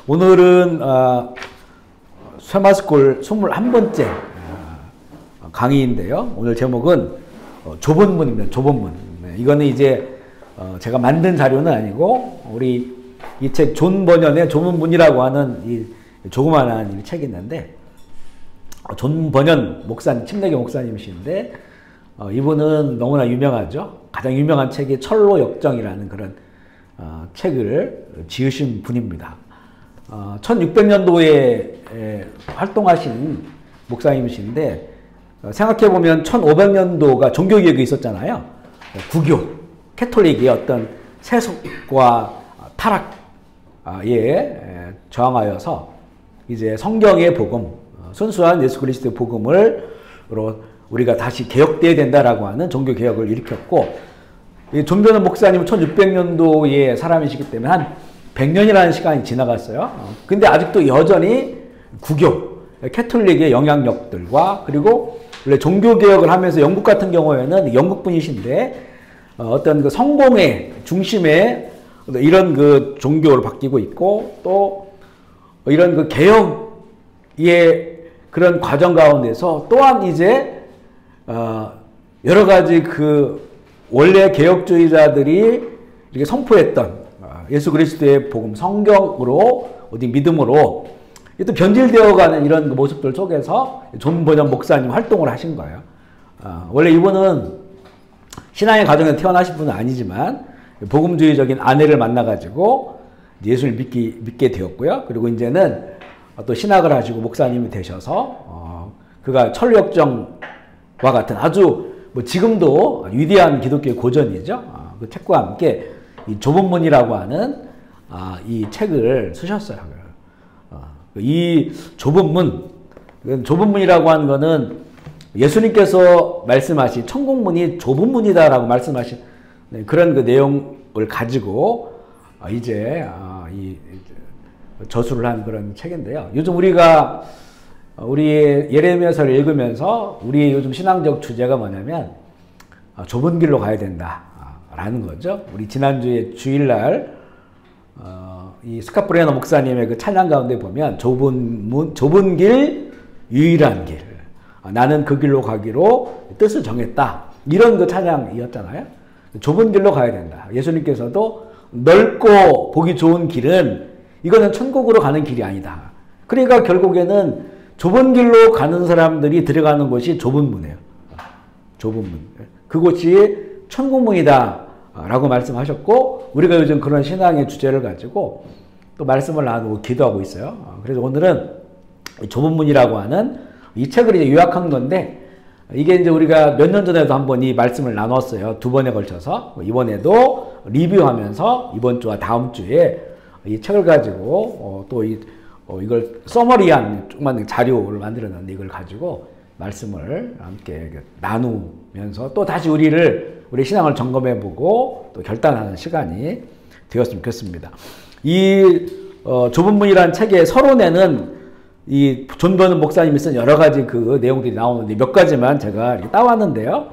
오늘은 쇠마스골 21번째 강의인데요. 오늘 제목은 좁은 문입니다. 좁은 문. 네, 이거는 이제 제가 만든 자료는 아니고 우리 이 책 존 버년의 좁은 문이라고 하는 이 조그만한 이 책이 있는데 존 버년 목사님, 침례교 목사님이신데 이분은 너무나 유명하죠. 가장 유명한 책이 철로 역정이라는 그런 책을 지으신 분입니다. 1600년도에 활동하신 목사님이신데 생각해보면 1500년도가 종교개혁이 있었잖아요. 구교, 캐톨릭의 어떤 세속과 타락에 저항하여서 이제 성경의 복음, 순수한 예수 그리스도의 복음을 우리가 다시 개혁돼야 된다라고 하는 종교개혁을 일으켰고, 존 버년 목사님은 1600년도의 사람이시기 때문에 한 100년이라는 시간이 지나갔어요. 근데 아직도 여전히 구교, 캐톨릭의 영향력들과 그리고 원래 종교개혁을 하면서 영국 같은 경우에는 영국 분이신데 어떤 그 성공의 중심에 이런 그 종교로 바뀌고 있고 또 이런 그 개혁의 그런 과정 가운데서 또한 이제 여러 가지 그 원래 개혁주의자들이 이렇게 선포했던 예수 그리스도의 복음, 성경으로 어디 믿음으로 또 변질되어가는 이런 모습들 속에서 존 버년 목사님 활동을 하신 거예요. 원래 이분은 신앙의 가정에 태어나신 분은 아니지만 복음주의적인 아내를 만나가지고 예수를 믿게 되었고요. 그리고 이제는 또 신학을 하시고 목사님이 되셔서 그가 철역정과 같은 아주 지금도 위대한 기독교의 고전이죠. 그 책과 함께 이 좁은 문이라고 하는 이 책을 쓰셨어요. 이 좁은 문이라고 하는 거는 예수님께서 말씀하신 천국문이 좁은 문이다라고 말씀하신 그런 그 내용을 가지고 이제 이 저술을 한 그런 책인데요. 요즘 우리가 우리의 예레미야서를 읽으면서 우리의 요즘 신앙적 주제가 뭐냐면 좁은 길로 가야 된다라는 거죠. 우리 지난주에 주일날 이 스캇 브레너 목사님의 그 찬양 가운데 보면 좁은 길, 유일한 길. 나는 그 길로 가기로 뜻을 정했다. 이런 그 찬양이었잖아요. 좁은 길로 가야 된다. 예수님께서도 넓고 보기 좋은 길은 이거는 천국으로 가는 길이 아니다. 그러니까 결국에는 좁은 길로 가는 사람들이 들어가는 곳이 좁은 문이에요. 좁은 문. 그곳이 천국문이다. 라고 말씀하셨고, 우리가 요즘 그런 신앙의 주제를 가지고 또 말씀을 나누고 기도하고 있어요. 그래서 오늘은 좁은 문이라고 하는 이 책을 이제 요약한 건데, 이게 이제 우리가 몇 년 전에도 한번 이 말씀을 나눴어요. 2번에 걸쳐서. 이번에도 리뷰하면서 이번 주와 다음 주에 이 책을 가지고 또 이걸 서머리한 조그만 자료를 만들었는데 이걸 가지고 말씀을 함께 나누면서 또 다시 우리 신앙을 점검해보고 또 결단하는 시간이 되었으면 좋겠습니다. 이 좁은 문이라는 책의 서론에는 이 존 버년 목사님이 쓴 여러 가지 그 내용들이 나오는데 몇 가지만 제가 이렇게 따왔는데요.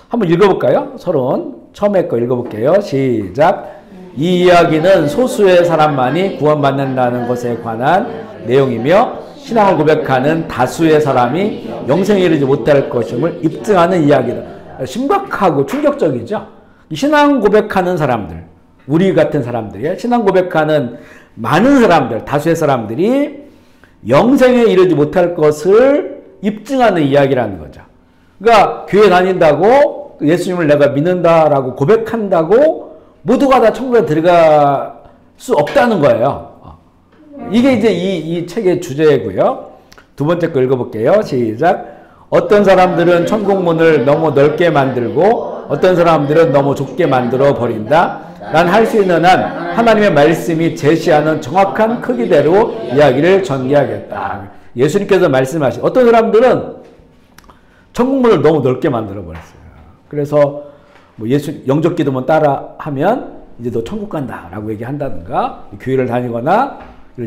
한번 읽어볼까요? 서론 처음에 거 읽어볼게요. 시작. 이 이야기는 소수의 사람만이 구원받는다는 것에 관한 내용이며 신앙을 고백하는 다수의 사람이 영생에 이르지 못할 것임을 입증하는 이야기다. 심각하고 충격적이죠. 신앙 고백하는 사람들, 우리 같은 사람들이에요. 신앙 고백하는 많은 사람들, 다수의 사람들이 영생에 이르지 못할 것을 입증하는 이야기라는 거죠. 그러니까 교회 다닌다고 예수님을 내가 믿는다라고 고백한다고 모두가 다 천국에 들어갈 수 없다는 거예요. 이게 이제 이 책의 주제고요. 두 번째 거 읽어볼게요. 시작. 어떤 사람들은 천국문을 너무 넓게 만들고 어떤 사람들은 너무 좁게 만들어 버린다. 난 할 수 있는 한 하나님의 말씀이 제시하는 정확한 크기대로 이야기를 전개하겠다. 예수님께서 말씀하신 어떤 사람들은 천국문을 너무 넓게 만들어 버렸어요. 그래서 예수 영적 기도만 따라 하면 이제 너 천국 간다라고 얘기한다든가, 교회를 다니거나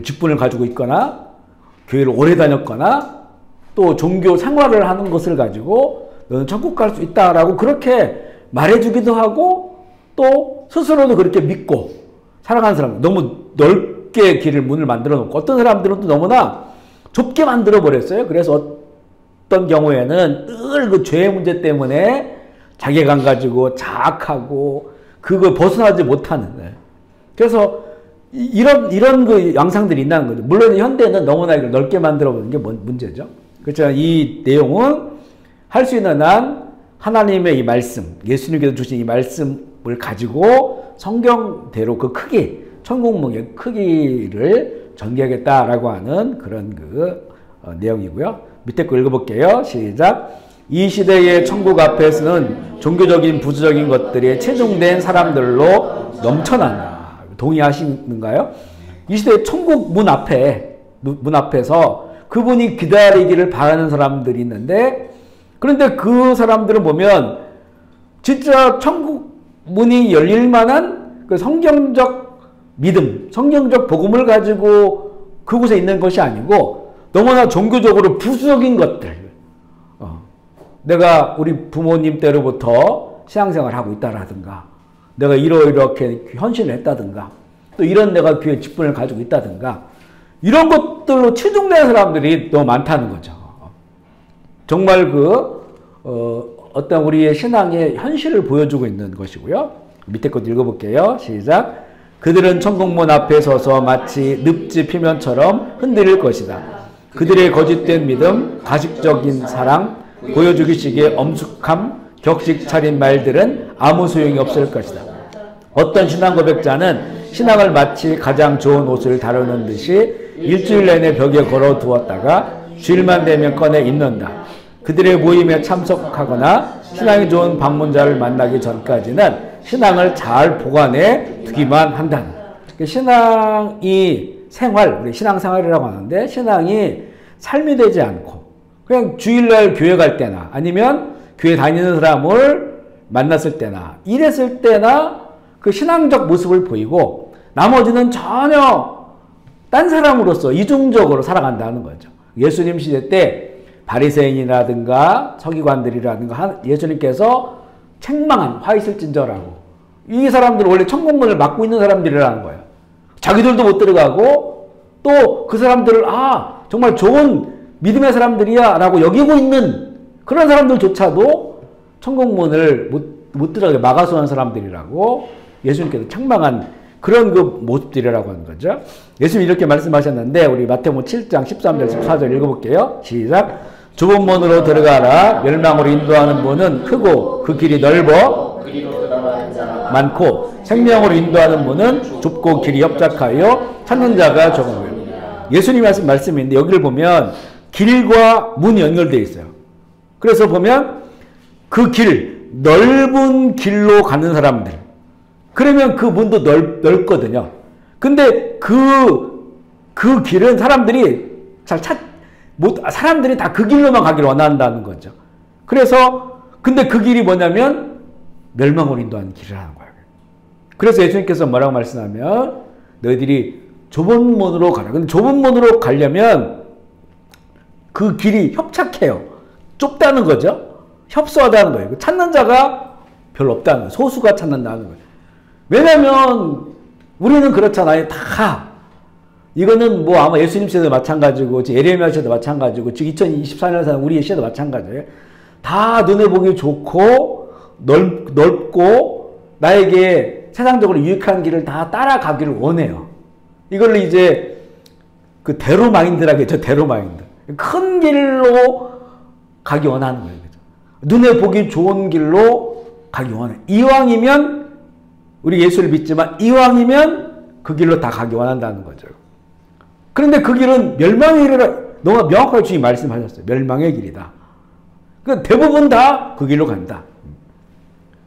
직분을 가지고 있거나 교회를 오래 다녔거나 또 종교 생활을 하는 것을 가지고 너는 천국 갈 수 있다라고 그렇게 말해주기도 하고 또 스스로도 그렇게 믿고 살아가는 사람, 너무 넓게 좁게 길을 문을 만들어 놓고 어떤 사람들은 또 너무나 좁게 만들어 버렸어요. 그래서 어떤 경우에는 늘 그 죄의 문제 때문에 자괴감 가지고 자학하고 그걸 벗어나지 못하는. 그래서 이런 그 양상들이 있다는 거죠. 물론 현대는 너무나 이걸 넓게 만들어 보는 게 문제죠. 그렇지만 이 내용은 할 수 있는 한 하나님의 이 말씀, 예수님께서 주신 이 말씀을 가지고 성경대로 그 크기, 천국문의 크기를 전개하겠다라고 하는 그런 내용이고요. 밑에 거 읽어볼게요. 시작. 이 시대의 천국 앞에서는 종교적인 부수적인 것들에 체중된 사람들로 넘쳐난다. 동의하시는가요? 이 시대의 천국 문 앞에서 그분이 기다리기를 바라는 사람들이 있는데, 그런데 그 사람들은 보면 진짜 천국 문이 열릴 만한 그 성경적 믿음, 성경적 복음을 가지고 그곳에 있는 것이 아니고 너무나 종교적으로 부수적인 것들. 내가 우리 부모님 때로부터 신앙생활을 하고 있다라든가, 내가 이렇게 헌신을 했다든가, 또 이런 내가 교회 직분을 가지고 있다든가, 이런 것들로 치중된 사람들이 너무 많다는 거죠. 정말 어떤 우리의 신앙의 현실을 보여주고 있는 것이고요. 밑에 것도 읽어볼게요. 시작. 그들은 천국문 앞에 서서 마치 늪지 피면처럼 흔들릴 것이다. 그들의 거짓된 믿음, 가식적인 사랑, 보여주기식의 엄숙함, 격식 차린 말들은 아무 소용이 없을 것이다. 어떤 신앙 고백자는 신앙을 마치 가장 좋은 옷을 다루는 듯이 일주일 내내 벽에 걸어 두었다가 주일만 되면 꺼내 입는다. 그들의 모임에 참석하거나 신앙이 좋은 방문자를 만나기 전까지는 신앙을 잘 보관해 두기만 한다. 신앙이 우리 신앙생활이라고 하는데, 신앙이 삶이 되지 않고 그냥 주일날 교회 갈 때나 아니면 교회 다니는 사람을 만났을 때나 이랬을 때나 그 신앙적 모습을 보이고 나머지는 전혀 딴 사람으로서 이중적으로 살아간다는 거죠. 예수님 시대 때 바리새인이라든가 서기관들이라든가 예수님께서 책망한 화 있을진저라고, 이 사람들은 원래 천국문을 막고 있는 사람들이라는 거예요. 자기들도 못 들어가고 또 그 사람들을 정말 좋은 믿음의 사람들이야 라고 여기고 있는 그런 사람들조차도 천국문을 못 들어가게 막아서는 사람들이라고 예수님께서 책망한 그런 그 모습들이라고 하는 거죠. 예수님이 이렇게 말씀하셨는데, 우리 마태복음 7장 13절 14절 읽어볼게요. 시작. 좁은 문으로 들어가라. 멸망으로 인도하는 문은 크고 그 길이 넓어 많고 생명으로 인도하는 문은 좁고 길이 협착하여 찾는 자가 적어요. 예수님이 하신 말씀인데 여기를 보면 길과 문이 연결되어 있어요. 그래서 보면 그 길, 넓은 길로 가는 사람들, 그러면 그 문도 넓거든요. 근데 그 길은 사람들이 사람들이 다 그 길로만 가기를 원한다는 거죠. 그래서 근데 그 길이 뭐냐면 멸망으로 인도하는 길이라는 거예요. 그래서 예수님께서 뭐라고 말씀하면 너희들이 좁은 문으로 가라. 근데 좁은 문으로 가려면 그 길이 협착해요. 좁다는 거죠. 협소하다는 거예요. 찾는 자가 별로 없다는 거예요. 소수가 찾는다는 거예요. 왜냐면 우리는 그렇잖아요. 다 이거는 뭐 아마 예수님 시대도 마찬가지고 예레미야 시대도 마찬가지고 지금 2024년 사는 우리의 시대도 마찬가지예요. 다 눈에 보기 좋고 넓고 나에게 세상적으로 유익한 길을 다 따라가기를 원해요. 이걸로 이제 그 대로 마인드라고 했죠. 대로 마인드. 큰 길로 가기 원하는 거예요. 눈에 보기 좋은 길로 가기 원해요. 이왕이면 우리 예수를 믿지만 이왕이면 그 길로 다 가기 원한다는 거죠. 그런데 그 길은 멸망의 길이라 너무 명확하게 주님이 말씀하셨어요. 멸망의 길이다. 그러니까 대부분 다 그 길로 간다.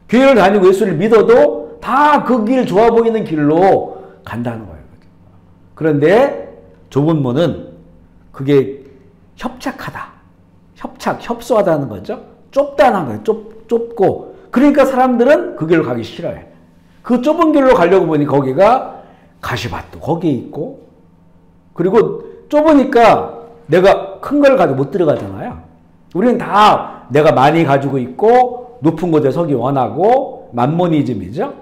교회를 다니고 예수를 믿어도 다 그 길 좋아 보이는 길로 간다는 거예요. 그런데 좁은 문은 그게 협착하다. 협소하다는 거죠. 좁다는 거예요. 좁고. 그러니까 사람들은 그 길로 가기 싫어해. 그 좁은 길로 가려고 보니 거기가 가시밭도 거기에 있고, 그리고 좁으니까 내가 큰 걸 가지고 못 들어가잖아요. 우리는 다 내가 많이 가지고 있고 높은 곳에 서기 원하고 만모니즘이죠.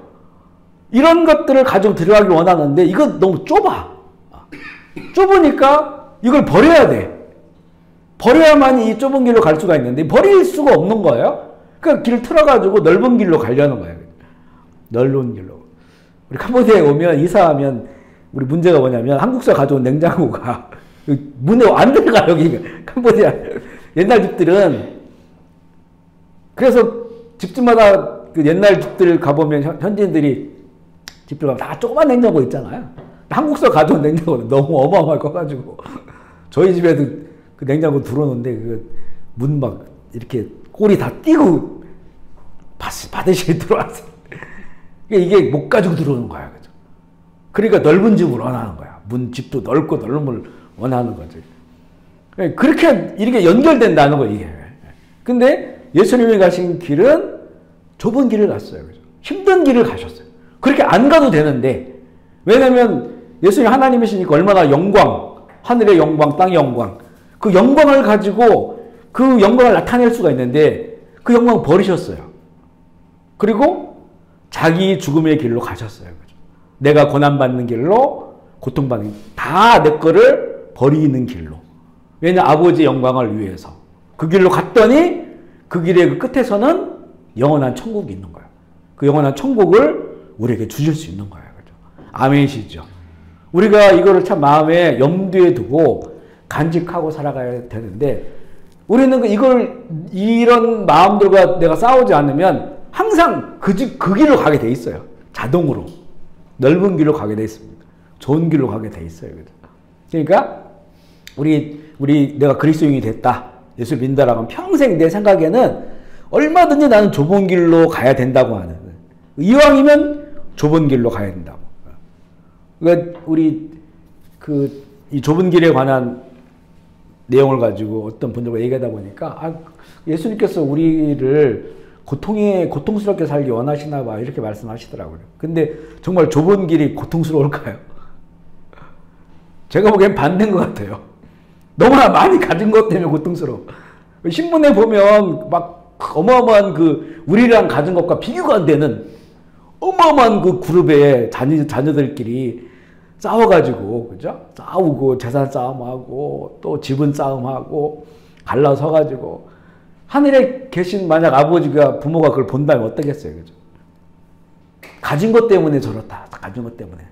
이런 것들을 가지고 들어가길 원하는데 이거 너무 좁아. 좁으니까 이걸 버려야 돼. 버려야만 이 좁은 길로 갈 수가 있는데 버릴 수가 없는 거예요. 그러니까 길 틀어가지고 넓은 길로 가려는 거예요. 넓은 길로. 우리 캄보디아에 오면 이사하면 우리 문제가 뭐냐면 한국서 가져온 냉장고가 문에 안 들어가 여기 캄보디아 옛날 집들은. 그래서 집집마다 그 옛날 집들 가보면 현지인들이 집들 가면 다 조그만 냉장고 있잖아요. 한국서 가져온 냉장고는 너무 어마어마하게 커가지고 저희 집에도 그 냉장고 들어오는데 그 문 막 이렇게 꼬리 다 띄고 받으시게 들어왔어요. 이게 못 가지고 들어오는 거야. 그죠? 그러니까 넓은 집을 원하는 거야. 집도 넓고 넓음을 원하는 거지. 그렇게 이렇게 연결된다는 거예요, 이게. 근데 예수님이 가신 길은 좁은 길을 갔어요. 그죠? 힘든 길을 가셨어요. 그렇게 안 가도 되는데, 왜냐면 예수님 하나님이시니까 얼마나 영광, 하늘의 영광, 땅의 영광, 그 영광을 가지고 그 영광을 나타낼 수가 있는데 그 영광을 버리셨어요. 그리고 자기 죽음의 길로 가셨어요. 그죠? 내가 고난받는 길로, 고통받는 길, 다 내 거를 버리는 길로. 왜냐, 아버지의 영광을 위해서. 그 길로 갔더니 그 길의 그 끝에서는 영원한 천국이 있는 거예요. 그 영원한 천국을 우리에게 주실 수 있는 거예요. 그죠? 아멘이시죠? 우리가 이거를 참 마음에 염두에 두고 간직하고 살아가야 되는데, 우리는 이런 마음들과 내가 싸우지 않으면 항상 그 길로 가게 돼 있어요. 자동으로. 넓은 길로 가게 돼 있습니다. 좋은 길로 가게 돼 있어요. 그러니까, 내가 그리스도인이 됐다. 예수 믿는다라고 하면 평생 내 생각에는 얼마든지 나는 좁은 길로 가야 된다고 하는. 이왕이면 좁은 길로 가야 된다고. 그러니까 이 좁은 길에 관한 내용을 가지고 어떤 분들과 얘기하다 보니까, 예수님께서 우리를 고통스럽게 살기 원하시나 봐. 이렇게 말씀하시더라고요. 근데 정말 좁은 길이 고통스러울까요? 제가 보기엔 반대인 것 같아요. 너무나 많이 가진 것 때문에 고통스러워. 신문에 보면 막 어마어마한 우리랑 가진 것과 비교가 안 되는 어마어마한 그 그룹의 자녀들끼리 싸워가지고, 그죠? 싸우고, 재산 싸움하고, 또 지분 싸움하고, 갈라서가지고, 하늘에 계신 만약 아버지가, 부모가 그걸 본다면 어떻겠어요, 그죠? 가진 것 때문에 저렇다. 가진 것 때문에.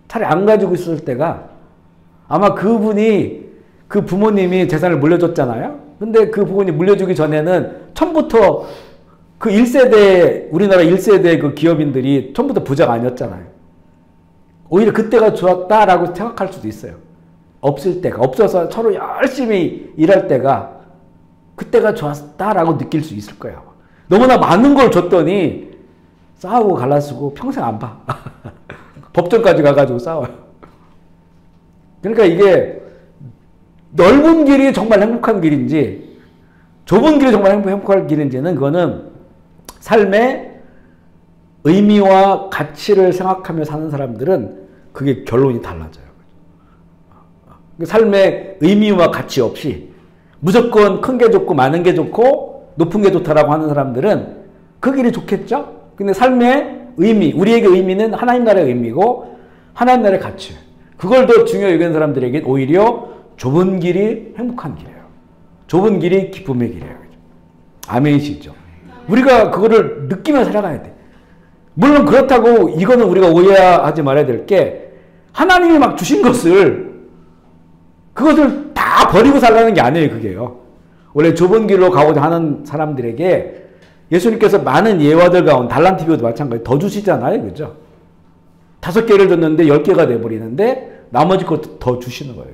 차라리 안 가지고 있을 때가, 아마 그분이, 그 부모님이 재산을 물려줬잖아요? 근데 그 부모님 물려주기 전에는 처음부터 그 1세대, 우리나라 1세대 그 기업인들이 처음부터 부자가 아니었잖아요. 오히려 그때가 좋았다라고 생각할 수도 있어요. 없을 때가, 없어서 서로 열심히 일할 때가, 그때가 좋았다라고 느낄 수 있을 거예요. 너무나 많은 걸 줬더니 싸우고 갈라쓰고 평생 안 봐. 법정까지 가가지고 싸워요. 그러니까 이게 넓은 길이 정말 행복한 길인지 좁은 길이 정말 행복한 길인지는 그거는 삶의 의미와 가치를 생각하며 사는 사람들은 그게 결론이 달라져요. 삶의 의미와 가치 없이 무조건 큰 게 좋고 많은 게 좋고 높은 게 좋다라고 하는 사람들은 그 길이 좋겠죠? 근데 삶의 의미, 우리에게 의미는 하나님 나라의 의미고 하나님 나라의 가치. 그걸 더 중요히 여기는 사람들에게 오히려 좁은 길이 행복한 길이에요. 좁은 길이 기쁨의 길이에요. 아멘이시죠? 우리가 그거를 느끼며 살아가야 돼. 물론 그렇다고 이거는 우리가 오해하지 말아야 될 게, 하나님이 막 주신 그것을 다 버리고 살라는 게 아니에요, 그게요. 원래 좁은 길로 가고자 하는 사람들에게 예수님께서 많은 예화들 가운데, 달란트 비유도 마찬가지 더 주시잖아요, 그죠? 5개를 줬는데 10개가 돼버리는데 나머지 것도 더 주시는 거예요.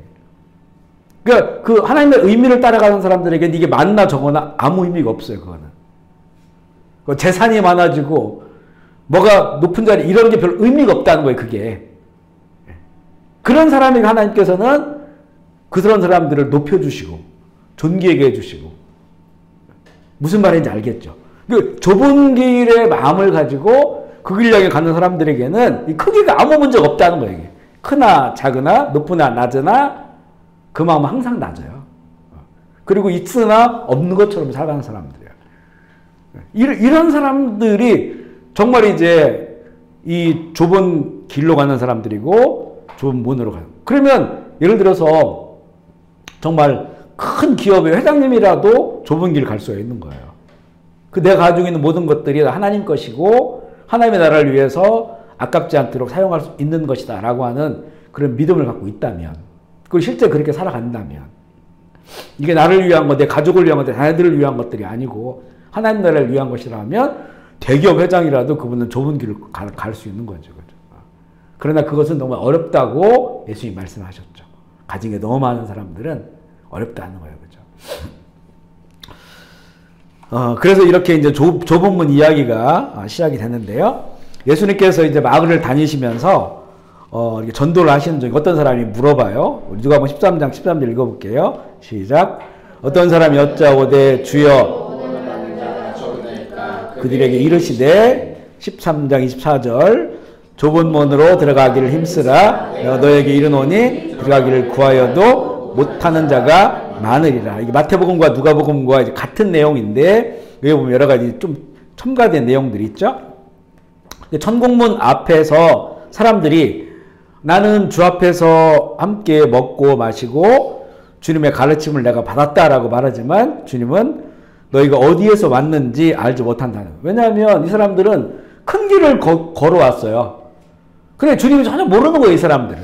그러니까 그 하나님의 의미를 따라가는 사람들에게는 이게 많나 적거나 아무 의미가 없어요, 그거는. 재산이 많아지고 뭐가 높은 자리 이런 게 별 의미가 없다는 거예요, 그게. 그런 사람에게 하나님께서는 그런 사람들을 높여주시고 존귀하게 해주시고. 무슨 말인지 알겠죠? 그 좁은 길의 마음을 가지고 그 길 향해 가는 사람들에게는 이 크기가 아무 문제가 없다는 거예요. 이게. 크나 작으나 높으나 낮으나 그 마음은 항상 낮아요. 그리고 있으나 없는 것처럼 살아가는 사람들이에요. 이런 사람들이 정말 이제 이 좁은 길로 가는 사람들이고 좁은 문으로 가요. 그러면 예를 들어서 정말 큰 기업의 회장님이라도 좁은 길을 갈 수가 있는 거예요. 그 내가 가지고 있는 모든 것들이 하나님 것이고 하나님의 나라를 위해서 아깝지 않도록 사용할 수 있는 것이다 라고 하는 그런 믿음을 갖고 있다면, 그리고 실제 그렇게 살아간다면, 이게 나를 위한 것, 내 가족을 위한 것, 내 자녀들을 위한 것들이 아니고 하나님 나라를 위한 것이라면 대기업 회장이라도 그분은 좁은 길을 갈 수 있는 거죠. 그러나 그것은 너무 어렵다고 예수님이 말씀하셨죠. 가진 게 너무 많은 사람들은 어렵다는 거예요. 그죠? 그래서 이렇게 이제 좁은 문 이야기가 시작이 됐는데요. 예수님께서 이제 마을을 다니시면서 이렇게 전도를 하시는 중에 어떤 사람이 물어봐요. 누가복음 13장 13절 읽어볼게요. 시작. 어떤 사람이 여짜오되 주여 그들에게 이르시되 13장 24절 좁은 문으로 들어가기를 힘쓰라. 내가 너에게 이르노니 들어가기를 구하여도 못하는 자가 많으리라. 이게 마태복음과 누가복음과 같은 내용인데 여기 보면 여러 가지 좀 첨가된 내용들이 있죠. 천국문 앞에서 사람들이 나는 주 앞에서 함께 먹고 마시고 주님의 가르침을 내가 받았다라고 말하지만 주님은 너희가 어디에서 왔는지 알지 못한다는 거예요. 왜냐하면 이 사람들은 큰 길을 걸어왔어요. 근데 주님이 전혀 모르는 거예요, 이 사람들은.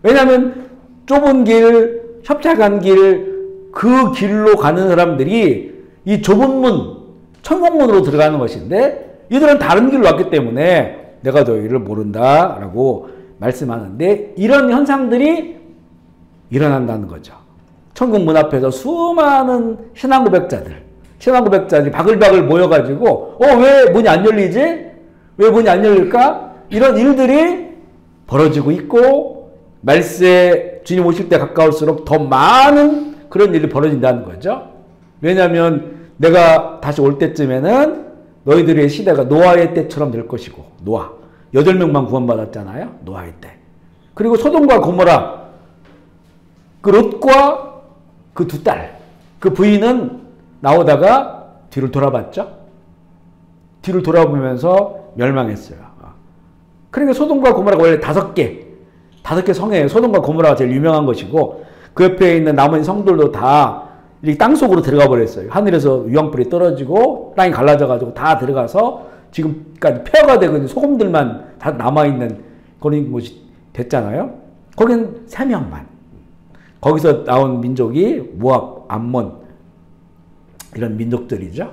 왜냐하면 좁은 길, 협착한 길, 그 길로 가는 사람들이 이 좁은 문, 천국문으로 들어가는 것인데 이들은 다른 길로 왔기 때문에 내가 너희를 모른다라고 말씀하는데 이런 현상들이 일어난다는 거죠. 천국문 앞에서 수많은 신앙고백자들이 바글바글 모여가지고 왜 문이 안 열리지? 왜 문이 안 열릴까? 이런 일들이 벌어지고 있고 말세 주님 오실 때 가까울수록 더 많은 그런 일이 벌어진다는 거죠. 왜냐하면 내가 다시 올 때쯤에는 너희들의 시대가 노아의 때처럼 될 것이고, 노아 8명만 구원받았잖아요. 노아의 때. 그리고 소돔과 고모라 그 롯과 그 두 딸, 그 부인은 나오다가 뒤를 돌아봤죠. 뒤를 돌아보면서 멸망했어요. 그러니까 소돔과 고모라가 원래 5개 성이에요. 소돔과 고모라가 제일 유명한 것이고 그 옆에 있는 나머지 성들도 다 이렇게 땅속으로 들어가 버렸어요. 하늘에서 유황불이 떨어지고 땅이 갈라져가지고 다 들어가서 지금까지 폐허가 되고 소금들만 다 남아있는 그런 곳이 됐잖아요. 거긴 3명만. 거기서 나온 민족이 모압, 암몬 이런 민족들이죠.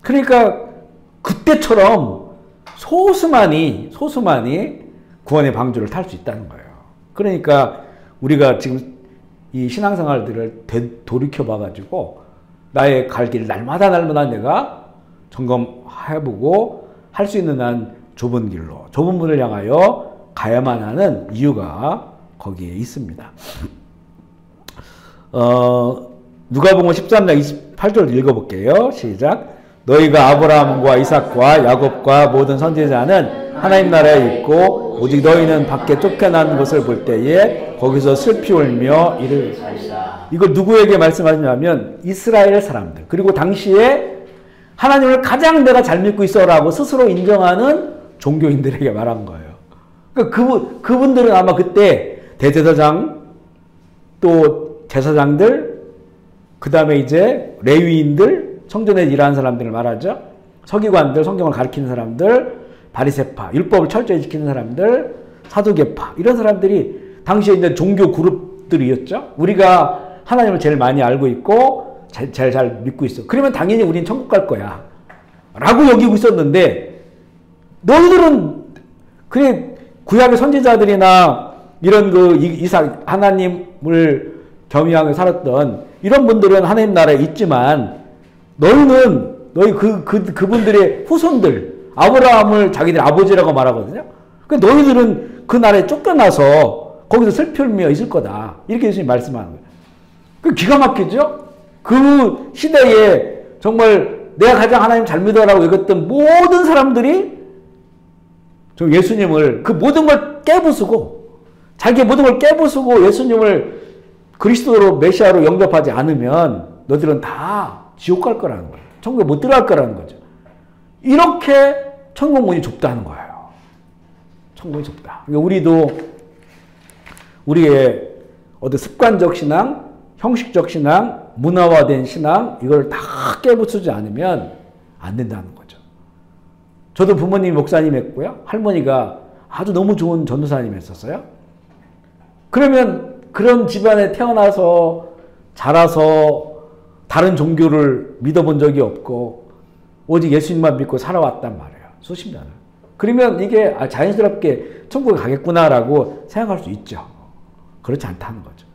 그러니까 그때처럼 소수만이 구원의 방주를 탈 수 있다는 거예요. 그러니까 우리가 지금 이 신앙생활들을 돌이켜봐가지고 나의 갈 길 날마다 내가 점검해보고 할 수 있는 한 좁은 길로, 좁은 문을 향하여 가야만 하는 이유가 거기에 있습니다. 누가복음 13장 28절 읽어볼게요. 시작. 너희가 아브라함과 이삭과 야곱과 모든 선지자는 하나님 나라에 있고 오직 너희는 밖에 쫓겨난 것을 볼 때에 거기서 슬피 울며 이를 이걸 누구에게 말씀하시냐면 이스라엘 사람들 그리고 당시에 하나님을 가장 내가 잘 믿고 있어라고 스스로 인정하는 종교인들에게 말한 거예요. 그러니까 그분들은 아마 그때 대제사장 또 제사장들 그 다음에 이제 레위인들 성전에 일하는 사람들을 말하죠. 서기관들, 성경을 가르치는 사람들, 바리새파, 율법을 철저히 지키는 사람들, 사두개파 이런 사람들이 당시에 이제 종교 그룹들이었죠. 우리가 하나님을 제일 많이 알고 있고 제일 잘 믿고 있어. 그러면 당연히 우리는 천국 갈 거야 라고 여기고 있었는데 너희들은 그래 구약의 선지자들이나 이런 그 이삭 하나님을 겸유하게 살았던 이런 분들은 하나님 나라에 있지만 너희 그분들의 후손들 아브라함을 자기들 아버지라고 말하거든요. 그러니까 너희들은 그 나라에 쫓겨나서 거기서 슬피 울며 있을 거다. 이렇게 예수님이 말씀하는 거예요. 그 기가 막히죠? 그 시대에 정말 내가 가장 하나님 잘 믿어라고 여겼던 모든 사람들이 좀 예수님을 그 모든 걸 깨부수고 자기의 모든 걸 깨부수고 예수님을 그리스도로 메시아로 영접하지 않으면 너희들은 다 지옥 갈 거라는 거예요. 천국에 못 들어갈 거라는 거죠. 이렇게 천국 문이 좁다는 거예요. 천국이 좁다. 그러니까 우리의 어떤 습관적 신앙, 형식적 신앙, 문화화된 신앙 이걸 다 깨부수지 않으면 안 된다는 거죠. 저도 부모님이 목사님이었고요. 할머니가 아주 너무 좋은 전도사님이었어요. 그러면 그런 집안에 태어나서 자라서 다른 종교를 믿어본 적이 없고 오직 예수님만 믿고 살아왔단 말이에요. 수십 년을. 그러면 이게 자연스럽게 천국에 가겠구나라고 생각할 수 있죠. 그렇지 않다는 거죠.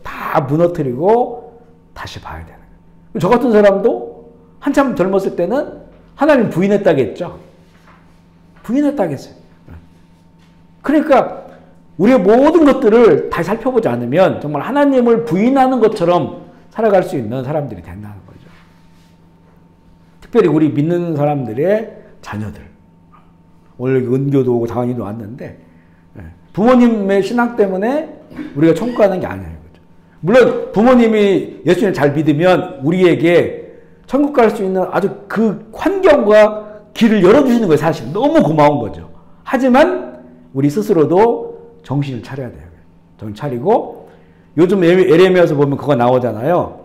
다 무너뜨리고 다시 봐야 되는 거예요. 저 같은 사람도 한참 젊었을 때는 하나님 부인했다겠죠. 부인했다겠어요. 그러니까 우리의 모든 것들을 다시 살펴보지 않으면 정말 하나님을 부인하는 것처럼 살아갈 수 있는 사람들이 된다는 거죠. 특별히 우리 믿는 사람들의 자녀들. 오늘 은교도 오고 다원이도 왔는데 부모님의 신앙 때문에 우리가 천국 가는 게 아니에요. 물론 부모님이 예수님을 잘 믿으면 우리에게 천국 갈 수 있는 아주 그 환경과 길을 열어주시는 거예요. 사실 너무 고마운 거죠. 하지만 우리 스스로도 정신을 차려야 돼요. 정신 차리고 요즘 에레미야서 보면 그거 나오잖아요.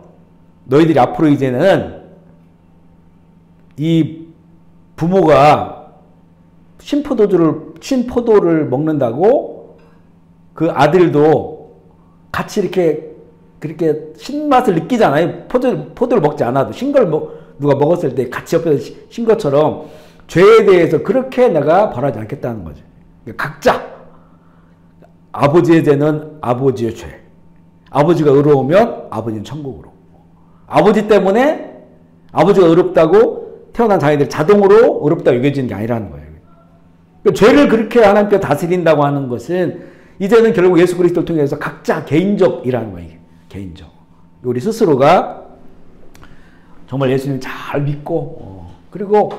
너희들이 앞으로 이제는 이 부모가 신포도를 먹는다고 그 아들도 같이 이렇게 그렇게 신맛을 느끼잖아요. 포도를 먹지 않아도 신 걸 누가 먹었을 때 같이 옆에서 신 것처럼 죄에 대해서 그렇게 내가 벌하지 않겠다는 거죠. 각자 아버지의 죄는 아버지의 죄. 아버지가 의로우면 아버지는 천국으로. 아버지 때문에 아버지가 의롭다고 태어난 자녀들이 자동으로 의롭다고 여겨지는 게 아니라는 거예요. 그러니까 죄를 그렇게 하나님께 다스린다고 하는 것은 이제는 결국 예수 그리스도를 통해서 각자 개인적이라는 거예요. 개인적. 우리 스스로가 정말 예수님 잘 믿고 그리고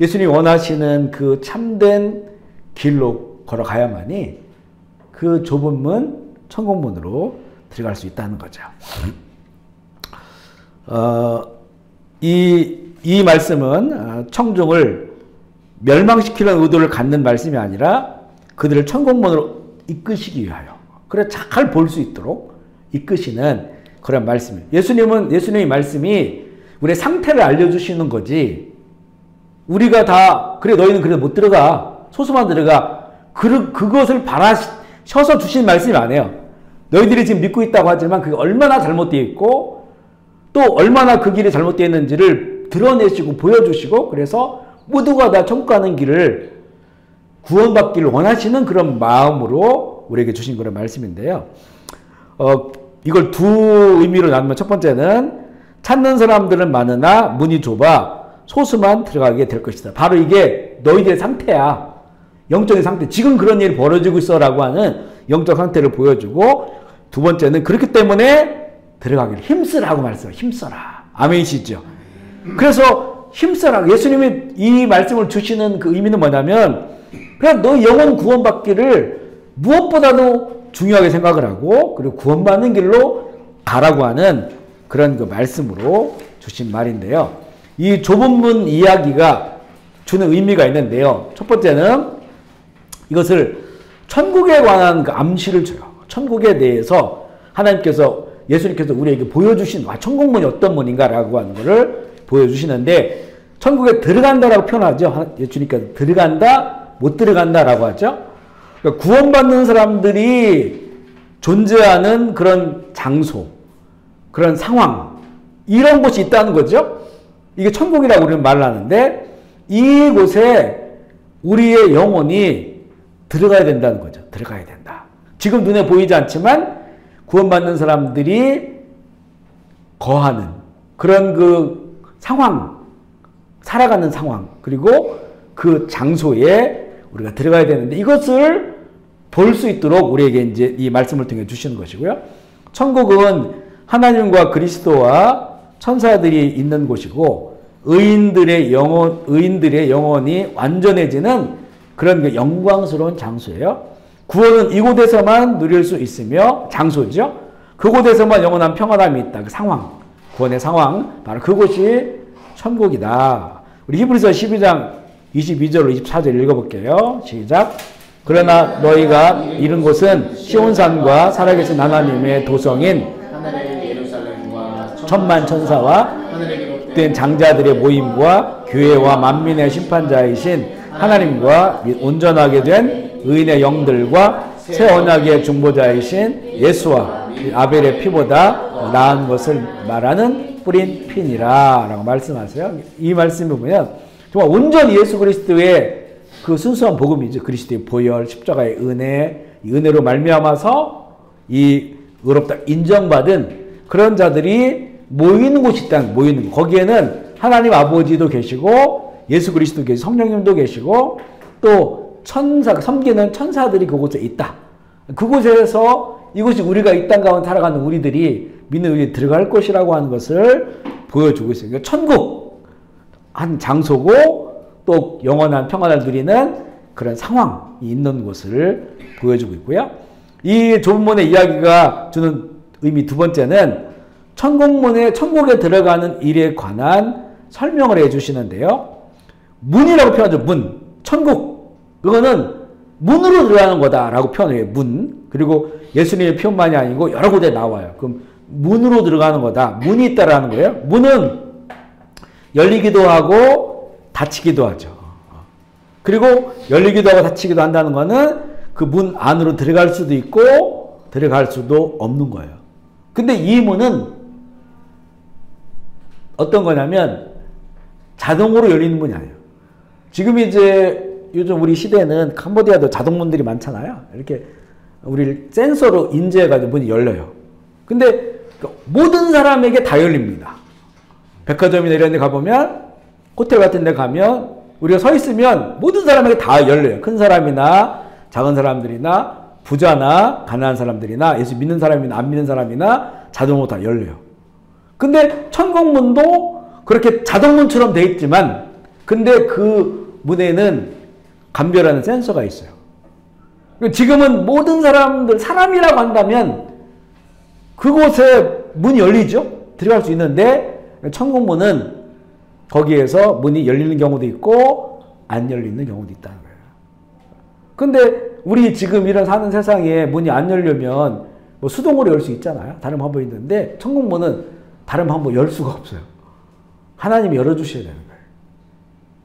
예수님이 원하시는 그 참된 길로 걸어가야만이 그 좁은 문, 천국문으로 들어갈 수 있다는 거죠. 이 말씀은 청중을 멸망시키는 의도를 갖는 말씀이 아니라 그들을 천국문으로 이끄시기 위하여 그래 잘 볼 수 있도록 이끄시는 그런 말씀이에요. 예수님의 말씀이 우리의 상태를 알려주시는 거지 우리가 다 그래 너희는 그래 못 들어가 소수만 들어가 그것을 바라셔서 주신 말씀이 아니에요. 너희들이 지금 믿고 있다고 하지만 그게 얼마나 잘못되어 있고 또 얼마나 그 길이 잘못되어 있는지를 드러내시고 보여주시고 그래서 모두가 다 천국 가는 길을 구원받기를 원하시는 그런 마음으로 우리에게 주신 그런 말씀인데요. 이걸 두 의미로 나누면 첫 번째는 찾는 사람들은 많으나 문이 좁아 소수만 들어가게 될 것이다. 바로 이게 너희들의 상태야. 영적인 상태. 지금 그런 일이 벌어지고 있어라고 하는 영적 상태를 보여주고 두 번째는 그렇기 때문에 들어가기를 힘쓰라고 말씀해요. 힘써라. 아멘이시죠? 그래서 힘써라. 예수님이 이 말씀을 주시는 그 의미는 뭐냐면 그냥 너 영혼 구원받기를 무엇보다도 중요하게 생각을 하고 그리고 구원받는 길로 가라고 하는 그런 그 말씀으로 주신 말인데요. 이 좁은 문 이야기가 주는 의미가 있는데요. 첫 번째는 이것을 천국에 관한 그 암시를 줘요. 천국에 대해서 하나님께서 예수님께서 우리에게 보여주신 천국문이 어떤 문인가라고 하는 것을 보여주시는데 천국에 들어간다라고 표현하죠. 예수님께서 들어간다, 못 들어간다라고 하죠. 그러니까 구원받는 사람들이 존재하는 그런 장소, 그런 상황, 이런 곳이 있다는 거죠. 이게 천국이라고 우리는 말을 하는데 이곳에 우리의 영혼이 들어가야 된다는 거죠. 들어가야 된다. 지금 눈에 보이지 않지만 구원받는 사람들이 거하는 그런 그 상황, 살아가는 상황, 그리고 그 장소에 우리가 들어가야 되는데 이것을 볼 수 있도록 우리에게 이제 이 말씀을 통해 주시는 것이고요. 천국은 하나님과 그리스도와 천사들이 있는 곳이고 의인들의 영혼이 완전해지는 그런 그 영광스러운 장소예요. 구원은 이곳에서만 누릴 수 있으며 장소죠. 그곳에서만 영원한 평안함이 있다. 그 상황, 구원의 상황, 바로 그곳이 천국이다. 우리 히브리서 12장 22절로 24절 읽어볼게요. 시작. 그러나 너희가 이른 곳은 시온산과 살아계신 하나님의 도성인 천만 천사와 된 장자들의 모임과 교회와 만민의 심판자이신 하나님과 온전하게 된 의인의 영들과 새 언약의 중보자이신 예수와 아벨의 피보다 나은 것을 말하는 뿌린 피니라 라고 말씀하세요. 이 말씀을 보면 정말 온전히 예수 그리스도의 그 순수한 복음이죠. 그리스도의 보혈, 십자가의 은혜, 이 은혜로 말미암아서 이 의롭다 인정받은 그런 자들이 모이는 곳이 있다. 모이는 거기에는 하나님 아버지도 계시고 예수 그리스도 계시고 성령님도 계시고 또 천사 섬기는 천사들이 그곳에 있다. 그곳에서 이곳이 우리가 이 땅 가운데 살아가는 우리들이 믿는 우리 들어갈 곳이라고 하는 것을 보여주고 있어요. 그러니까 천국 한 장소고 또 영원한 평안을 누리는 그런 상황이 있는 곳을 보여주고 있고요. 이 좁은문의 이야기가 주는 의미 두 번째는 천국에 들어가는 일에 관한 설명을 해주시는데요. 문이라고 표현하죠. 문. 천국. 그거는 문으로 들어가는 거다라고 표현해요. 문. 그리고 예수님의 표현만이 아니고 여러 곳에 나와요. 그럼 문으로 들어가는 거다. 문이 있다라는 거예요. 문은 열리기도 하고 닫히기도 하죠. 그리고 열리기도 하고 닫히기도 한다는 거는 그 문 안으로 들어갈 수도 있고 들어갈 수도 없는 거예요. 근데 이 문은 어떤 거냐면 자동으로 열리는 문이 아니에요. 지금 이제 요즘 우리 시대는 캄보디아도 자동문들이 많잖아요. 이렇게 우리 센서로 인지해가지고 문이 열려요. 근데 모든 사람에게 다 열립니다. 백화점이나 이런 데 가보면 호텔 같은 데 가면 우리가 서 있으면 모든 사람에게 다 열려요. 큰 사람이나 작은 사람들이나 부자나 가난한 사람들이나 예수 믿는 사람이나 안 믿는 사람이나 자동으로 다 열려요. 근데 천국문도 그렇게 자동문처럼 돼 있지만 근데 그 문에는 감별하는 센서가 있어요. 지금은 모든 사람들 사람이라고 한다면 그곳에 문이 열리죠. 들어갈 수 있는데 천국문은 거기에서 문이 열리는 경우도 있고 안 열리는 경우도 있다는 거예요. 근데 우리 지금 이런 사는 세상에 문이 안 열려면 뭐 수동으로 열 수 있잖아요. 다른 방법이 있는데 천국문은 다른 방법 열 수가 없어요. 하나님이 열어주셔야 되는 거예요.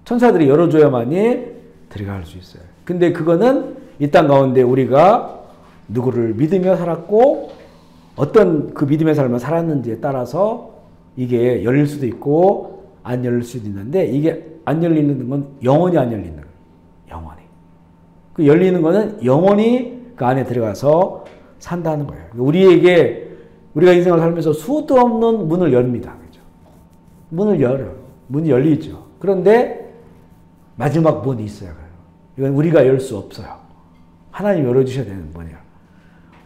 천사들이 열어줘야만이 들어갈 수 있어요. 근데 그거는 이 땅 가운데 우리가 누구를 믿으며 살았고 어떤 그 믿음의 삶을 살았는지에 따라서 이게 열릴 수도 있고 안 열릴 수도 있는데 이게 안 열리는 건 영원히 안 열리는 거예요. 영원히. 그 열리는 거는 영원히 그 안에 들어가서 산다는 거예요. 우리가 인생을 살면서 수도 없는 문을 엽니다. 그죠? 문을 열어요. 문이 열리죠. 그런데 마지막 문이 있어요. 이건 우리가 열 수 없어요. 하나님 열어주셔야 되는 문이에요.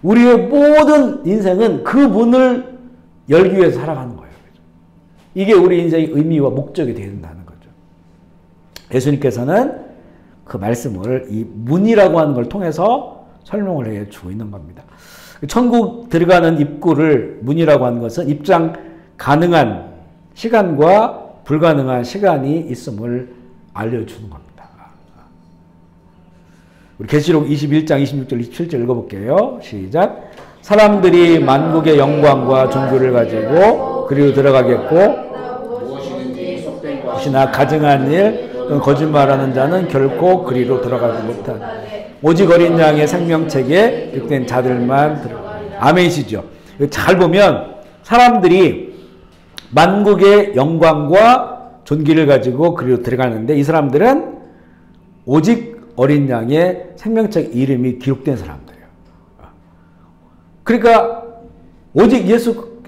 우리의 모든 인생은 그 문을 열기 위해서 살아가는 거예요. 이게 우리 인생의 의미와 목적이 되어야 된다는 거죠. 예수님께서는 그 말씀을 이 문이라고 하는 걸 통해서 설명을 해주고 있는 겁니다. 천국 들어가는 입구를 문이라고 하는 것은 입장 가능한 시간과 불가능한 시간이 있음을 알려주는 겁니다. 우리 계시록 21장 26절 27절 읽어볼게요. 시작. 사람들이 만국의 영광과 존귀를 가지고 그리로 들어가겠고 혹시나 가증한 일 거짓말하는 자는 결코 그리로 들어가지 못한 오직 어린 양의 생명책에 기록된 자들만 들어가. 아멘이시죠. 잘 보면 사람들이 만국의 영광과 존귀를 가지고 그리로 들어가는데 이 사람들은 오직 어린 양의 생명책 이름이 기록된 사람들이에요. 그러니까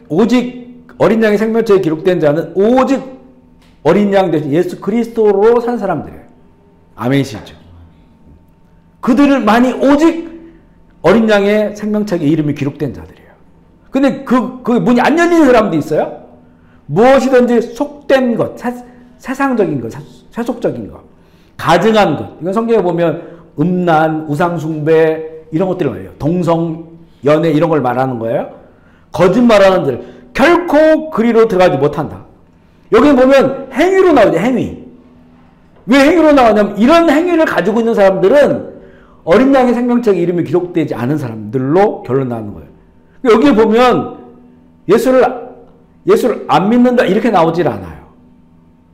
오직 어린 양의 생명책에 기록된 자는 오직 어린 양 대신 예수 그리스도로 산 사람들이에요. 아멘이시죠. 그들만이 오직 어린 양의 생명책에 이름이 기록된 자들이에요. 근데 그 문이 안 열리는 사람도 있어요. 무엇이든지 속된 것, 세상적인 것, 세속적인 것, 가증한 것. 이건 성경에 보면 음란, 우상숭배 이런 것들을 말해요. 동성, 연애 이런 걸 말하는 거예요. 거짓말하는 들 결코 그리로 들어가지 못한다. 여기 보면 행위로 나오죠. 행위. 왜 행위로 나오냐면 이런 행위를 가지고 있는 사람들은 어린 양의 생명책에 이름이 기록되지 않은 사람들로 결론 나는 거예요. 여기에 보면 예수를 안 믿는다 이렇게 나오질 않아요.